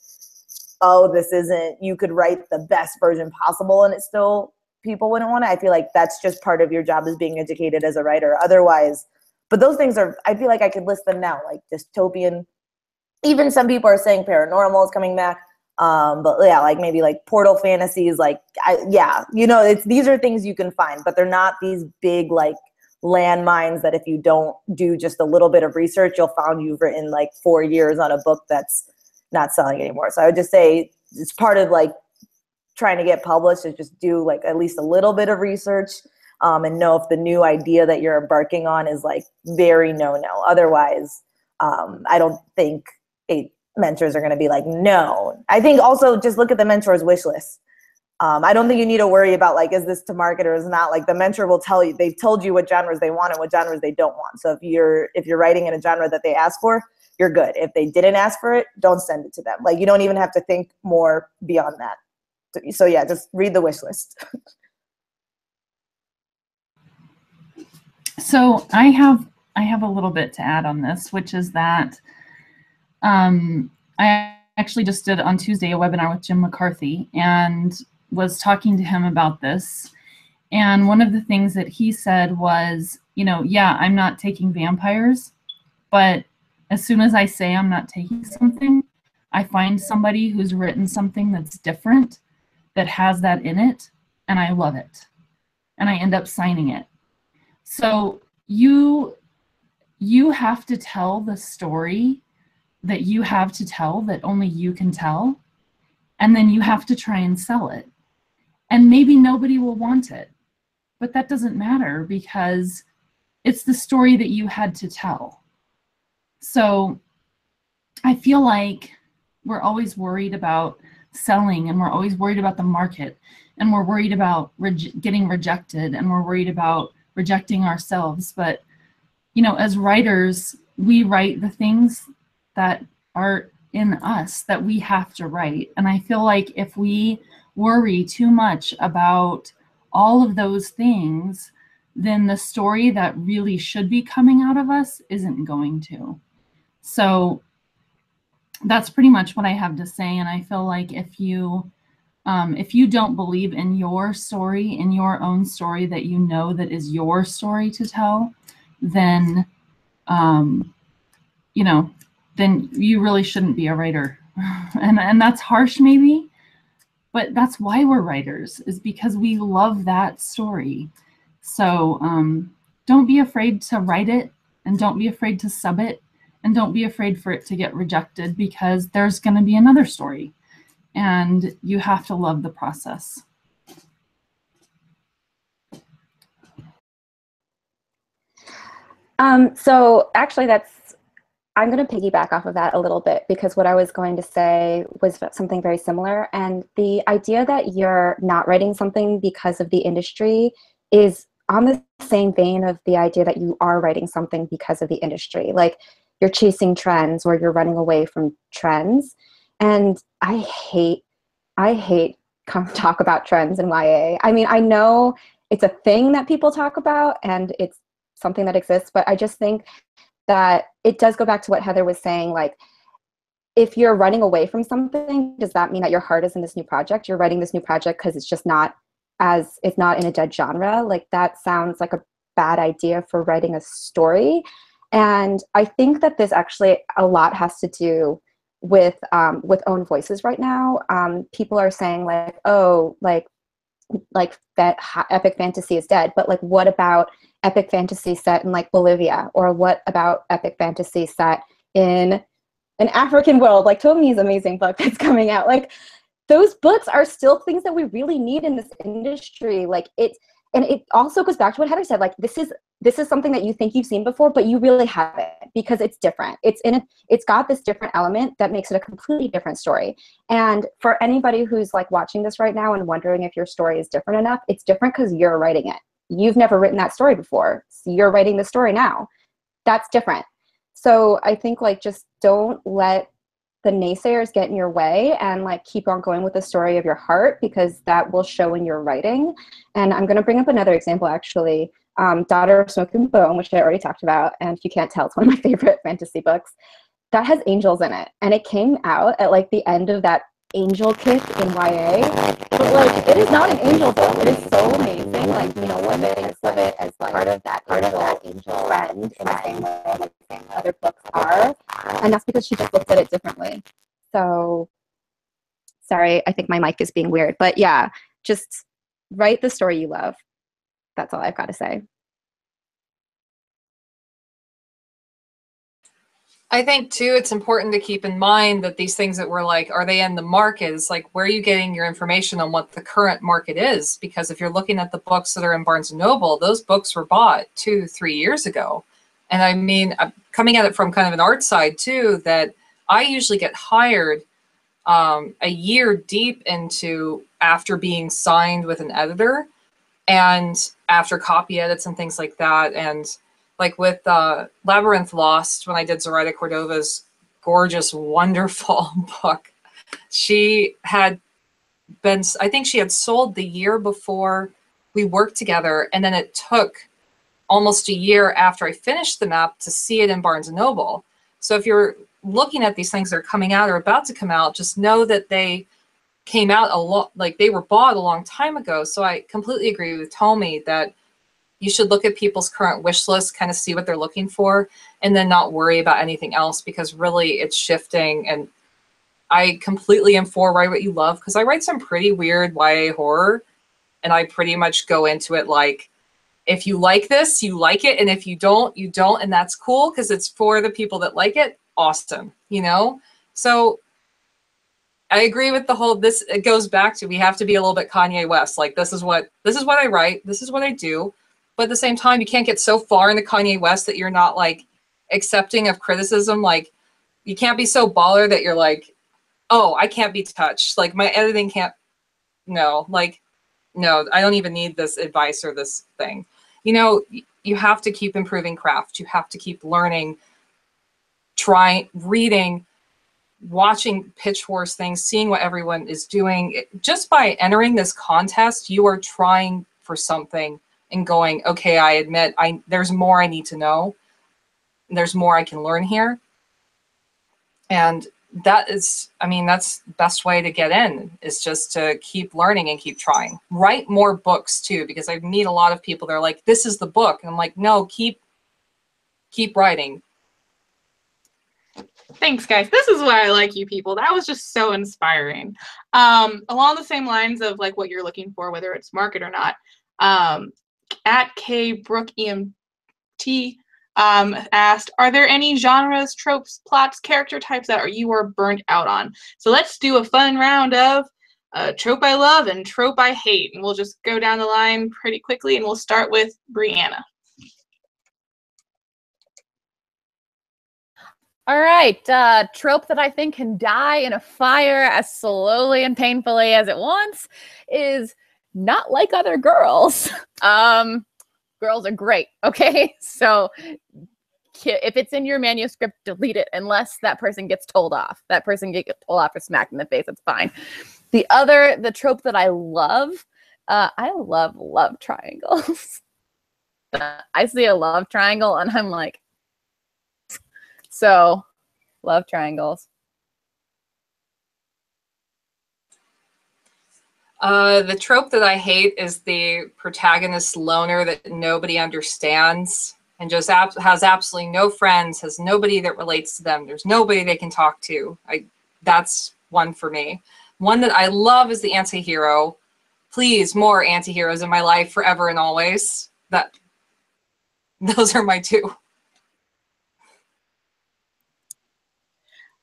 oh, this isn't, you could write the best version possible and it still people wouldn't want it. I feel like that's just part of your job as being educated as a writer. Otherwise, but those things are, I feel like I could list them now, like dystopian. Even some people are saying paranormal is coming back. But yeah, like maybe like portal fantasies, like, yeah, you know, these are things you can find, but they're not these big like landmines that if you don't do just a little bit of research, you'll find you've written like 4 years on a book that's not selling anymore. So I would just say it's part of like trying to get published is just do like at least a little bit of research, and know if the new idea that you're embarking on is like very no-no. Otherwise, I don't think mentors are going to be like, no. I think also just look at the mentor's wish list. I don't think you need to worry about like, is this to market or is not? Like the mentor will tell you, they've told you what genres they want and what genres they don't want. So if you're writing in a genre that they ask for, you're good. If they didn't ask for it, don't send it to them. Like you don't even have to think more beyond that. So yeah, just read the wish list. So I have a little bit to add on this, which is that I actually just did on Tuesday a webinar with Jim McCarthy and was talking to him about this. And one of the things that he said was, you know, yeah, I'm not taking vampires, but as soon as I say I'm not taking something, I find somebody who's written something that's different, that has that in it, and I love it. And I end up signing it. So you have to tell the story that you have to tell, that only you can tell, and then you have to try and sell it. And maybe nobody will want it, but that doesn't matter because it's the story that you had to tell. So I feel like we're always worried about selling, and we're always worried about the market, and we're worried about getting rejected, and we're worried about rejecting ourselves. But, you know, as writers, we write the things that are in us that we have to write. And I feel like if we worry too much about all of those things, then the story that really should be coming out of us isn't going to. So that's pretty much what I have to say. And I feel like if you don't believe in your story, in your own story that you know that is your story to tell, then, you know, then you really shouldn't be a writer. And that's harsh maybe, but that's why we're writers, is because we love that story. So don't be afraid to write it, and don't be afraid to sub it, and don't be afraid for it to get rejected, because there's going to be another story, and you have to love the process. So actually I'm going to piggyback off of that a little bit, because what I was going to say was something very similar. And the idea that you're not writing something because of the industry is on the same vein of the idea that you are writing something because of the industry. Like you're chasing trends or you're running away from trends. And I hate talk about trends in YA. I mean, I know it's a thing that people talk about and it's something that exists, but I just think that it does go back to what Heather was saying. Like, if you're running away from something, does that mean that your heart is in this new project? You're writing this new project because it's just not it's not in a dead genre. Like, that sounds like a bad idea for writing a story. And I think that this actually a lot has to do with own voices right now. People are saying like, oh, like that epic fantasy is dead, but like, what about epic fantasy set in like Bolivia? Or what about epic fantasy set in an African world, like Tomi's amazing book that's coming out? Like, those books are still things that we really need in this industry. Like, and it also goes back to what Heather said. Like, this is something that you think you've seen before, but you really haven't, because it's different. It's got this different element that makes it a completely different story. And for anybody who's like watching this right now and wondering if your story is different enough, it's different because you're writing it. You've never written that story before, so you're writing the story now. That's different. So I think like, just don't let the naysayers get in your way, and like keep on going with the story of your heart, because that will show in your writing. And I'm going to bring up another example, actually. Daughter of Smoke and Bone, which I already talked about, and if you can't tell, it's one of my favorite fantasy books. That has angels in it, and it came out at like the end of that angel kick in YA, but like it is not an angel book. It is so amazing. Like, you know, one thinks of it as like part of that angel friend in the same way like other books are, and that's because she just looked at it differently. So sorry, I think my mic is being weird, but yeah, just write the story you love. That's all I've got to say. I think too, it's important to keep in mind that these things that we're like, are they in the market? It's like, where are you getting your information on what the current market is? Because if you're looking at the books that are in Barnes & Noble, those books were bought 2-3 years ago. And I mean, I'm coming at it from kind of an art side too, that I usually get hired a year deep into after being signed with an editor and after copy edits and things like that. And like with Labyrinth Lost, when I did Zoraida Cordova's gorgeous, wonderful book, she had been, I think she had sold the year before we worked together. And then it took almost a year after I finished the map to see it in Barnes & Noble. So if you're looking at these things that are coming out or about to come out, just know that they came out a lot, like they were bought a long time ago. So I completely agree with Tommy that you should look at people's current wish list, kind of see what they're looking for, and then not worry about anything else, because really it's shifting. And I completely am for write what you love, because I write some pretty weird YA horror, and I pretty much go into it like, if you like this, you like it, and if you don't, you don't, and that's cool, because it's for the people that like it. Awesome, you know? So I agree with the whole, this, it goes back to, we have to be a little bit Kanye West. Like, this is what I write, this is what I do. But at the same time, you can't get so far into Kanye West that you're not like accepting of criticism. Like, you can't be so baller that you're like, oh, I can't be touched. Like, my editing can't, no, like, no, I don't even need this advice or this thing. You know, you have to keep improving craft. You have to keep learning, trying, reading, watching Pitch Wars things, seeing what everyone is doing. Just by entering this contest, you are trying for something and going, okay, I admit there's more I need to know. There's more I can learn here. And that is, I mean, that's the best way to get in, is just to keep learning and keep trying. Write more books too, because I meet a lot of people that are like, this is the book. And I'm like, no, keep writing. Thanks, guys. This is why I like you people. That was just so inspiring. Along the same lines of like what you're looking for, whether it's market or not, at K Brook EMT asked, are there any genres, tropes, plots, character types that you are burnt out on? So let's do a fun round of trope I love and trope I hate, and we'll just go down the line pretty quickly, and we'll start with Brianna. All right, trope that I think can die in a fire as slowly and painfully as it wants is not like other girls. Girls are great, okay? So if it's in your manuscript, delete it unless that person gets told off. That person gets told off or smacked in the face, it's fine. The trope that I love love triangles. I see a love triangle and I'm like, so love triangles. The trope that I hate is the protagonist loner that nobody understands and just has absolutely no friends, has nobody that relates to them. There's nobody they can talk to. That's one for me. One that I love is the anti-hero. Please, more anti-heroes in my life forever and always. Those are my two.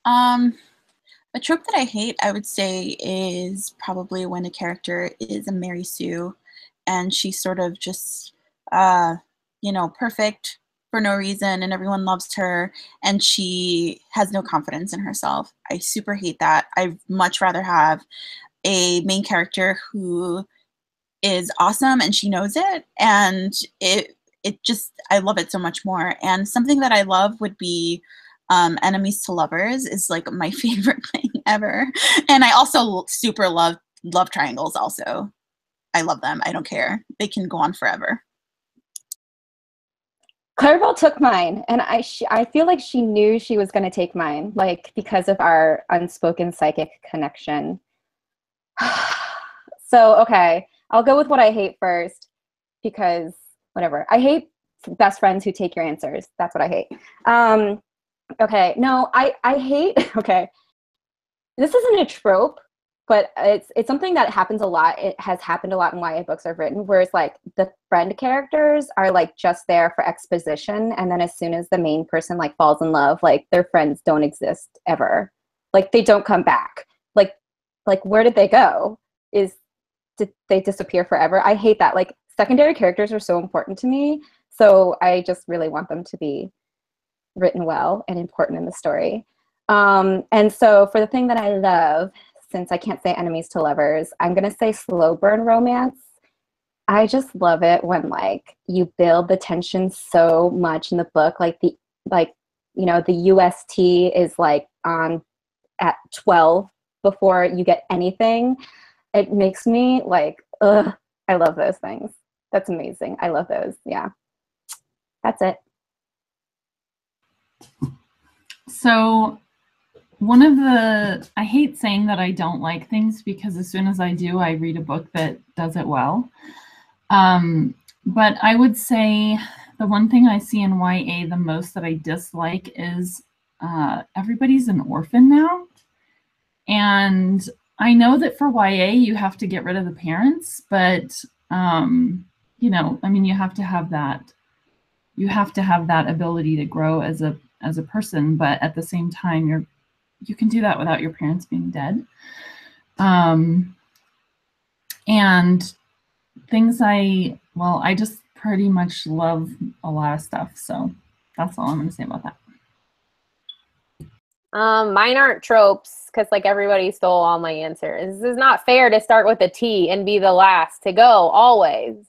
A trope that I hate, I would say, is probably when a character is a Mary Sue and she's sort of just, you know, perfect for no reason and everyone loves her and she has no confidence in herself. I super hate that. I'd much rather have a main character who is awesome and she knows it, and it just, I love it so much more. And something that I love would be enemies to lovers is like my favorite thing ever. And I also super love triangles also. I love them. I don't care. They can go on forever. Clarabelle took mine, and I feel like she knew she was going to take mine, like because of our unspoken psychic connection. So, okay, I'll go with what I hate first, because whatever. I hate best friends who take your answers. That's what I hate. Okay, no, I hate, okay, this isn't a trope, but it's something that happens a lot. It has happened a lot in YA books I've written, where it's like the friend characters are like just there for exposition, and then as soon as the main person like falls in love, like their friends don't exist ever. Like they don't come back. Like where did they go? Did they disappear forever? I hate that. Like secondary characters are so important to me, so I just really want them to be written well and important in the story. And so for the thing that I love, since I can't say enemies to lovers, I'm going to say slow burn romance. I just love it when like you build the tension so much in the book. Like the UST is like on at 12 before you get anything. It makes me like, ugh, I love those things. That's amazing. I love those. Yeah. That's it. So I hate saying that I don't like things, because as soon as I do, I read a book that does it well. But I would say the one thing I see in YA the most that I dislike is everybody's an orphan now. And I know that for YA, you have to get rid of the parents, but, you know, I mean, you have to have that ability to grow as a person, but at the same time, you can do that without your parents being dead. And things I just pretty much love a lot of stuff. So that's all I'm going to say about that. Mine aren't tropes, because like everybody stole all my answers. This is not fair to start with a T and be the last to go always.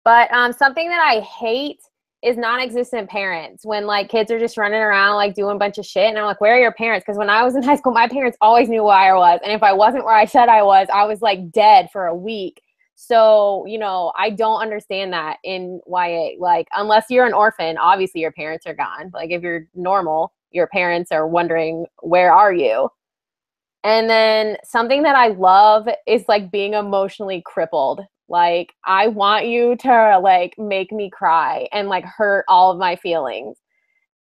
But something that I hate is non-existent parents, when like kids are just running around like doing a bunch of shit, and I'm like, where are your parents? Because when I was in high school, my parents always knew where I was, and if I wasn't where I said I was like dead for a week. So, you know, I don't understand that in YA. Like, unless you're an orphan, obviously your parents are gone. Like, if you're normal, your parents are wondering, where are you? And then something that I love is like being emotionally crippled. Like, I want you to like make me cry and like hurt all of my feelings.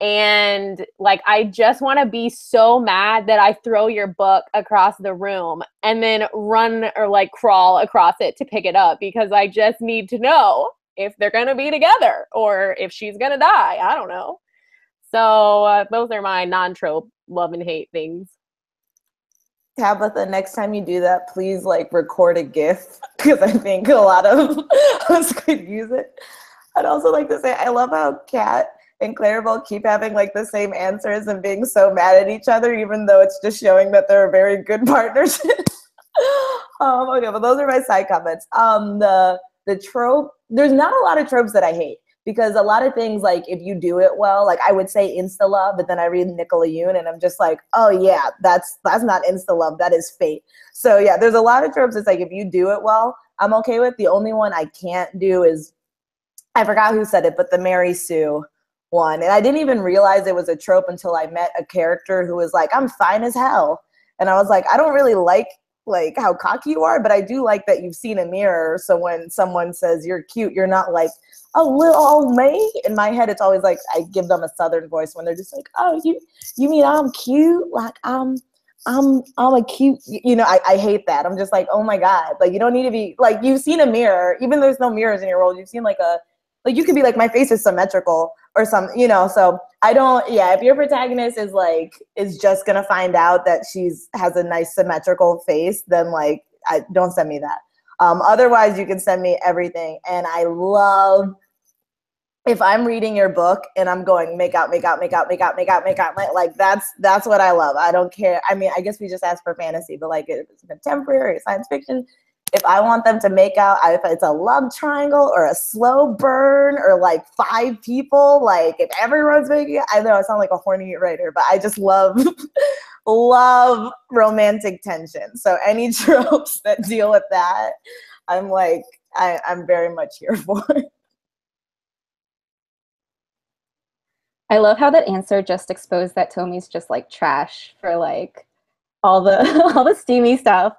And like, I just want to be so mad that I throw your book across the room and then run or like crawl across it to pick it up, because I just need to know if they're going to be together or if she's going to die. I don't know. So those are my non-trope love and hate things. Tabitha, next time you do that, please like record a GIF, because I think a lot of us could use it. I'd also like to say I love how Kat and Clarabelle keep having like the same answers and being so mad at each other, even though it's just showing that they're a very good partnership. Okay, but those are my side comments. The trope, there's not a lot of tropes that I hate, because a lot of things, like if you do it well, like I would say insta love, but then I read Nicola Yoon and I'm just like, oh yeah, that's not insta love, that is fate. So yeah, there's a lot of tropes. It's like if you do it well, I'm okay with. The only one I can't do is, I forgot who said it, but the Mary Sue one. And I didn't even realize it was a trope until I met a character who was like, I'm fine as hell. And I was like, I don't really like how cocky you are, but I do like that you've seen a mirror. So when someone says you're cute, you're not like, oh, little old me. In my head, it's always like I give them a Southern voice when they're just like, oh, you mean I'm cute? Like I'm a cute, you know, I hate that. I'm just like, oh my God, like you don't need to be like, you've seen a mirror, even though there's no mirrors in your world, you've seen like you could be like, my face is symmetrical or something, you know. So I don't, yeah, if your protagonist is just gonna find out that has a nice symmetrical face, then like, don't send me that. Otherwise you can send me everything. And I love, if I'm reading your book and I'm going make out, like that's what I love. I don't care. I mean, I guess we just asked for fantasy, but like if it's contemporary science fiction, if I want them to make out, if it's a love triangle or a slow burn or like 5 people, like if everyone's making it, I know I sound like a horny writer, but I just love love romantic tension. So any tropes that deal with that, I'm like, I'm very much here for. I love how that answer just exposed that Tomi's just like trash for like all the all the steamy stuff.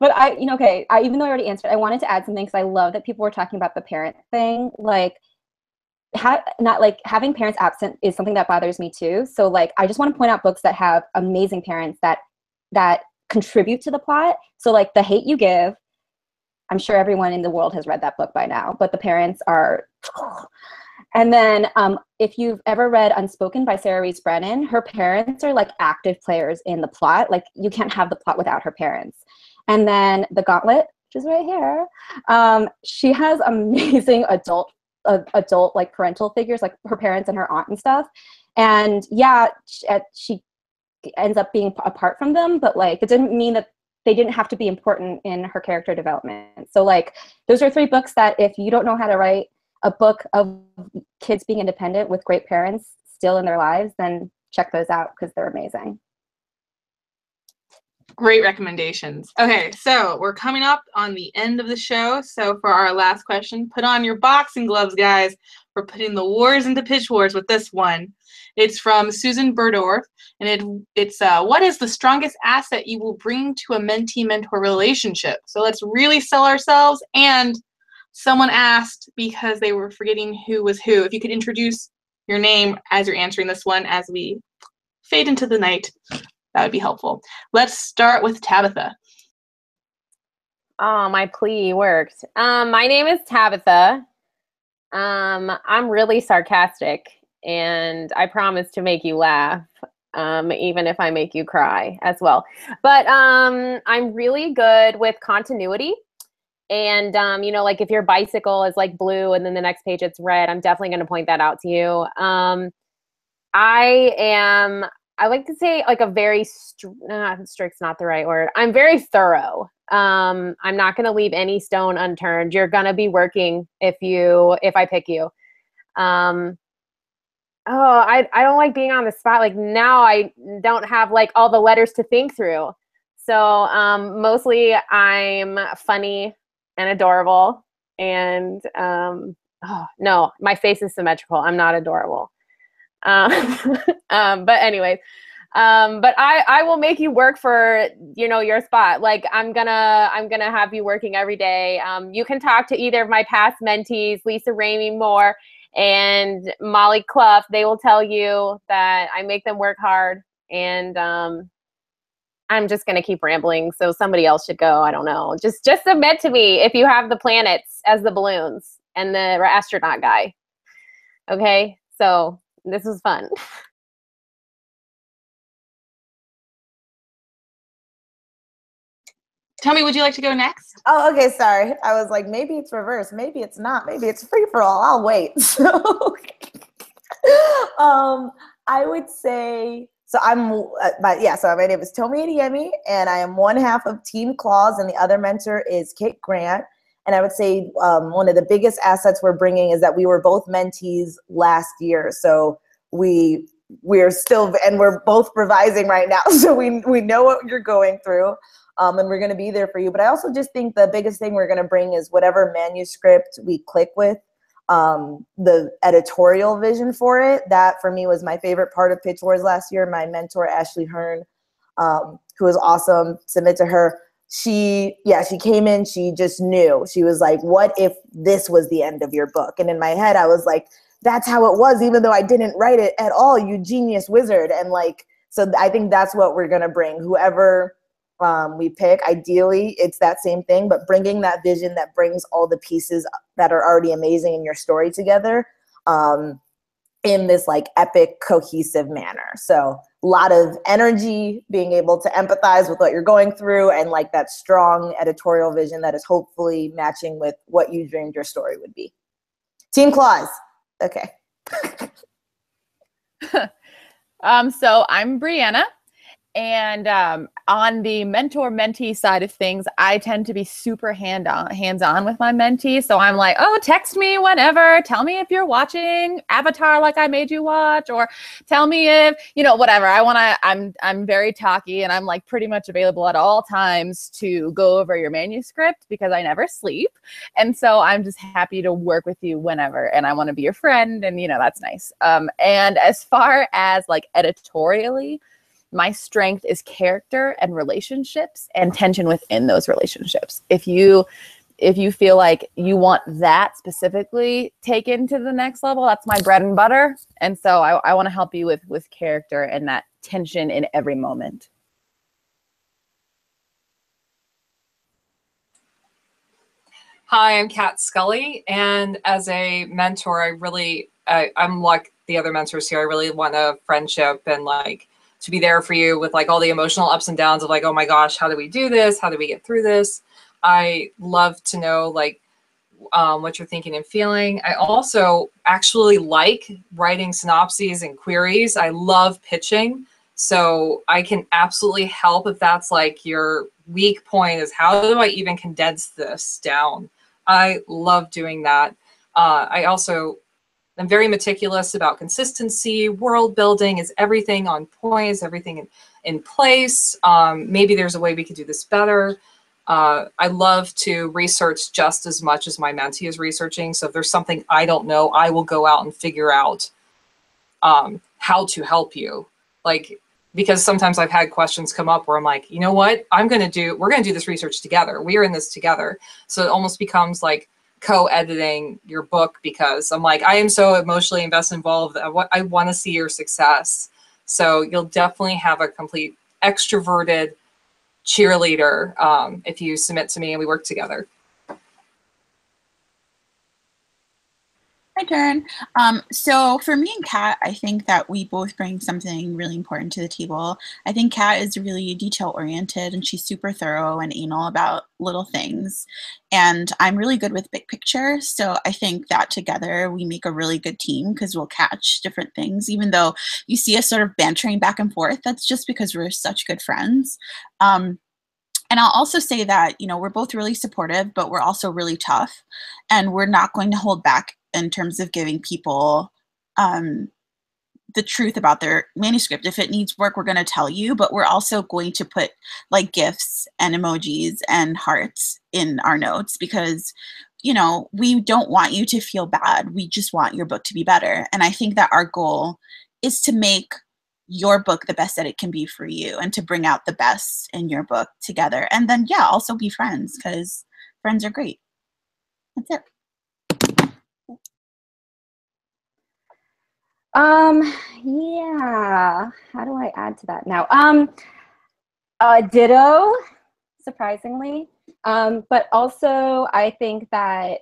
But okay, even though I already answered, I wanted to add something because I love that people were talking about the parent thing. Like, not like having parents absent is something that bothers me too. So like, I just want to point out books that have amazing parents that contribute to the plot. So like, The Hate You Give. I'm sure everyone in the world has read that book by now, but the parents are. And then if you've ever read Unspoken by Sarah Rees Brennan, her parents are like active players in the plot. Like, you can't have the plot without her parents. And then The Gauntlet, which is right here, she has amazing adult like parental figures, like her parents and her aunt and stuff. And yeah, she ends up being apart from them, but like, it didn't mean that they didn't have to be important in her character development. So like, those are 3 books that if you don't know how to write a book of kids being independent with great parents still in their lives, then check those out because they're amazing. Great recommendations. Okay, so we're coming up on the end of the show. So for our last question, put on your boxing gloves, guys. We're putting the wars into pitch wars with this one. It's from Susan Burdorf, and it's what is the strongest asset you will bring to a mentee-mentor relationship? So let's really sell ourselves. And someone asked, because they were forgetting who was who, if you could introduce your name as you're answering this one as we fade into the night, that would be helpful. Let's start with Tabitha. Oh, my plea worked. My name is Tabitha. I'm really sarcastic, and I promise to make you laugh, even if I make you cry as well. But I'm really good with continuity. And, like if your bicycle is like blue and then the next page it's red, I'm definitely going to point that out to you. I like to say like a very, strict's not the right word. I'm very thorough. I'm not going to leave any stone unturned. You're going to be working if I pick you. I don't like being on the spot. Like now I don't have like all the letters to think through. So mostly I'm funny and adorable. And no, my face is symmetrical. I'm not adorable. But anyways, but I will make you work for, your spot. Like I'm gonna have you working every day. You can talk to either of my past mentees, Lisa Ramey Moore and Molly Clough. They will tell you that I make them work hard, and I'm just going to keep rambling, so somebody else should go. I don't know. Just submit to me if you have the planets as the balloons and the astronaut guy. Okay? So this was fun. Tomi, would you like to go next? Oh, okay, sorry. I was like, maybe it's reverse. Maybe it's not. Maybe it's free for all. I'll wait. So, I would say... So my name is Tomi Adeyemi, and I am one half of Team Claws, and the other mentor is Kit Grant. And I would say one of the biggest assets we're bringing is that we were both mentees last year. So we're still, and we're both revising right now. So we know what you're going through, and we're going to be there for you. But I also just think the biggest thing we're going to bring is whatever manuscript we click with. The editorial vision for it, that for me was my favorite part of Pitch Wars last year. My mentor, Ashley Hearn, who was awesome, submit to her. She came in, she just knew. She was like, what if this was the end of your book? And in my head, I was like, that's how it was, even though I didn't write it at all, you genius wizard. And like, so I think that's what we're going to bring. Whoever we pick, ideally it's that same thing, but bringing that vision that brings all the pieces that are already amazing in your story together in this like epic cohesive manner. So a lot of energy, being able to empathize with what you're going through, and like that strong editorial vision that is hopefully matching with what you dreamed your story would be. Team Claws. Okay. So I'm Brianna. And on the mentor-mentee side of things, I tend to be super hands-on with my mentees. So I'm like, oh, text me whenever. Tell me if you're watching Avatar like I made you watch, or tell me if, whatever. I'm very talky, and I'm like pretty much available at all times to go over your manuscript because I never sleep. And so I'm just happy to work with you whenever, and I want to be your friend, and that's nice. And as far as like editorially, my strength is character and relationships and tension within those relationships. If you feel like you want that specifically taken to the next level, that's my bread and butter. And so I want to help you with character and that tension in every moment. Hi, I'm Kat Scully, and as a mentor, I'm like the other mentors here. I really want a friendship and like to be there for you with like all the emotional ups and downs of like, oh my gosh, how do we do this? How do we get through this? I love to know like what you're thinking and feeling. I also actually like writing synopses and queries. I love pitching. So I can absolutely help if that's like your weak point is how do I even condense this down? I love doing that. I also I'm very meticulous about consistency, world building. Is everything on point? Is everything in place? Maybe there's a way we could do this better. I love to research just as much as my mentee is researching. So if there's something I don't know, I will go out and figure out how to help you. Like, because sometimes I've had questions come up where I'm like, you know what, we're going to do this research together. We are in this together. So it almost becomes like co-editing your book, because I'm like, I am so emotionally involved. I want to see your success. So you'll definitely have a complete extroverted cheerleader if you submit to me and we work together. My turn. So for me and Kat, I think that we both bring something really important to the table. I think Kat is really detail oriented and she's super thorough and anal about little things. And I'm really good with big picture. So I think that together we make a really good team because we'll catch different things. Even though you see us sort of bantering back and forth, that's just because we're such good friends. And I'll also say that, we're both really supportive, but we're also really tough. And we're not going to hold back in terms of giving people the truth about their manuscript. If it needs work, we're going to tell you, but we're also going to put like GIFs and emojis and hearts in our notes because, we don't want you to feel bad. We just want your book to be better. And I think that our goal is to make your book the best that it can be for you and to bring out the best in your book together. And then, also be friends because friends are great. That's it. Yeah, how do I add to that now? Ditto, surprisingly. But also I think that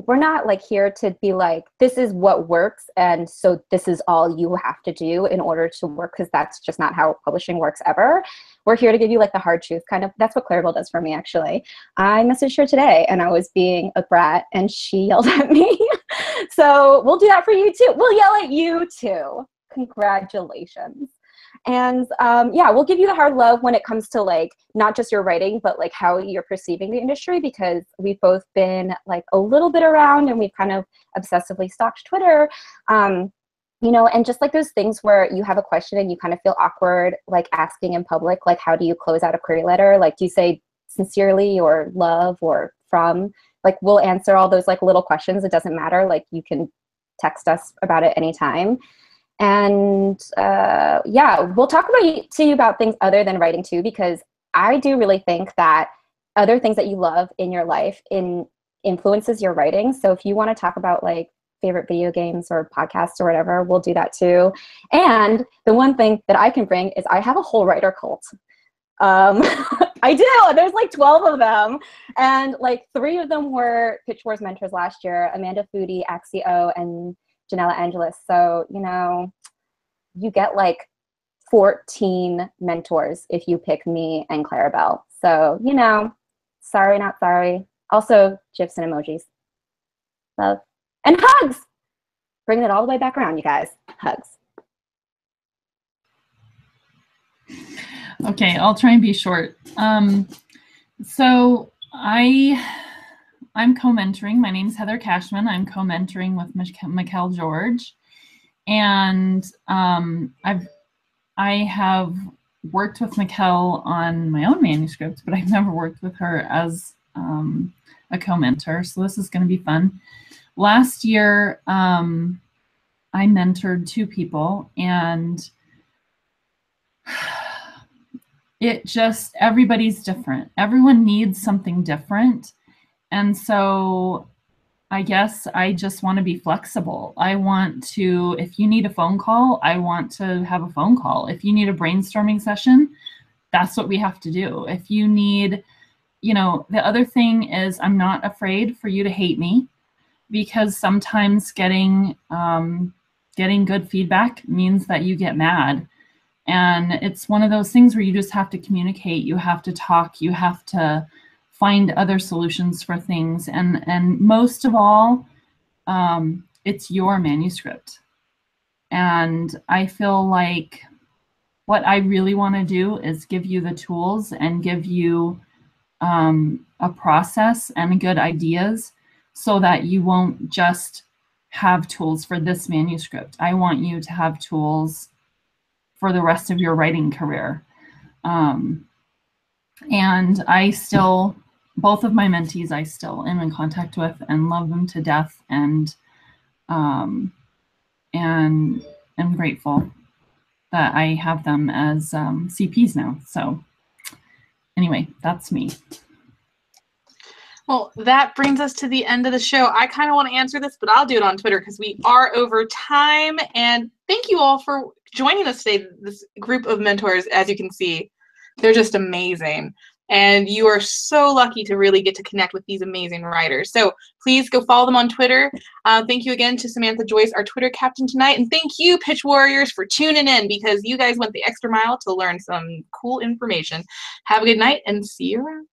we're not like here to be like, this is what works, and so this is all you have to do in order to work, because that's just not how publishing works ever. We're here to give you like the hard truth, kind of. That's what Clarabelle does for me, actually. I messaged her today and I was being a brat and she yelled at me. So we'll do that for you too. We'll yell at you too. Congratulations. And we'll give you the hard love when it comes to like not just your writing, but like how you're perceiving the industry, because we've both been like a little bit around and we've kind of obsessively stalked Twitter. And just like those things where you have a question and you kind of feel awkward like asking in public, like how do you close out a query letter? Like do you say sincerely or love or from? Like we'll answer all those like little questions. It doesn't matter. Like you can text us about it anytime. And we'll talk to you about things other than writing too, because I do really think that other things that you love in your life influences your writing. So if you want to talk about like favorite video games or podcasts or whatever, we'll do that too. And the one thing that I can bring is I have a whole writer cult. I do. There's like 12 of them. And like 3 of them were Pitch Wars mentors last year, Amanda Foodie, Axio, and Janella Angelis. So, you get like 14 mentors if you pick me and Clarabelle. So, sorry, not sorry. Also, GIFs and emojis. Love. And hugs! Bring it all the way back around, you guys. Hugs. Okay, I'll try and be short. So I'm co-mentoring. My name is Heather Cashman. I'm co-mentoring with Mikkel George, and I have worked with Mikkel on my own manuscript, but I've never worked with her as a co-mentor. So this is going to be fun. Last year, I mentored 2 people, and it just, everybody's different. Everyone needs something different. And so I guess I just want to be flexible. I want to, if you need a phone call, I want to have a phone call. If you need a brainstorming session, that's what we have to do. If you need, you know, the other thing is I'm not afraid for you to hate me, because sometimes getting good feedback means that you get mad. And it's one of those things where you just have to communicate, you have to talk, you have to find other solutions for things. And most of all, it's your manuscript. And I feel like what I really want to do is give you the tools and give you a process and good ideas so that you won't just have tools for this manuscript. I want you to have tools for the rest of your writing career. And I still, both of my mentees I still am in contact with and love them to death, and am grateful that I have them as CPs now. So anyway, that's me. Well, that brings us to the end of the show. I kind of want to answer this, but I'll do it on Twitter because we are over time. And thank you all for joining us today. This group of mentors, as you can see, they're just amazing. And you are so lucky to really get to connect with these amazing writers. So please go follow them on Twitter. Thank you again to Samantha Joyce, our Twitter captain tonight. And thank you, Pitch Warriors, for tuning in, because you guys went the extra mile to learn some cool information. Have a good night and see you around.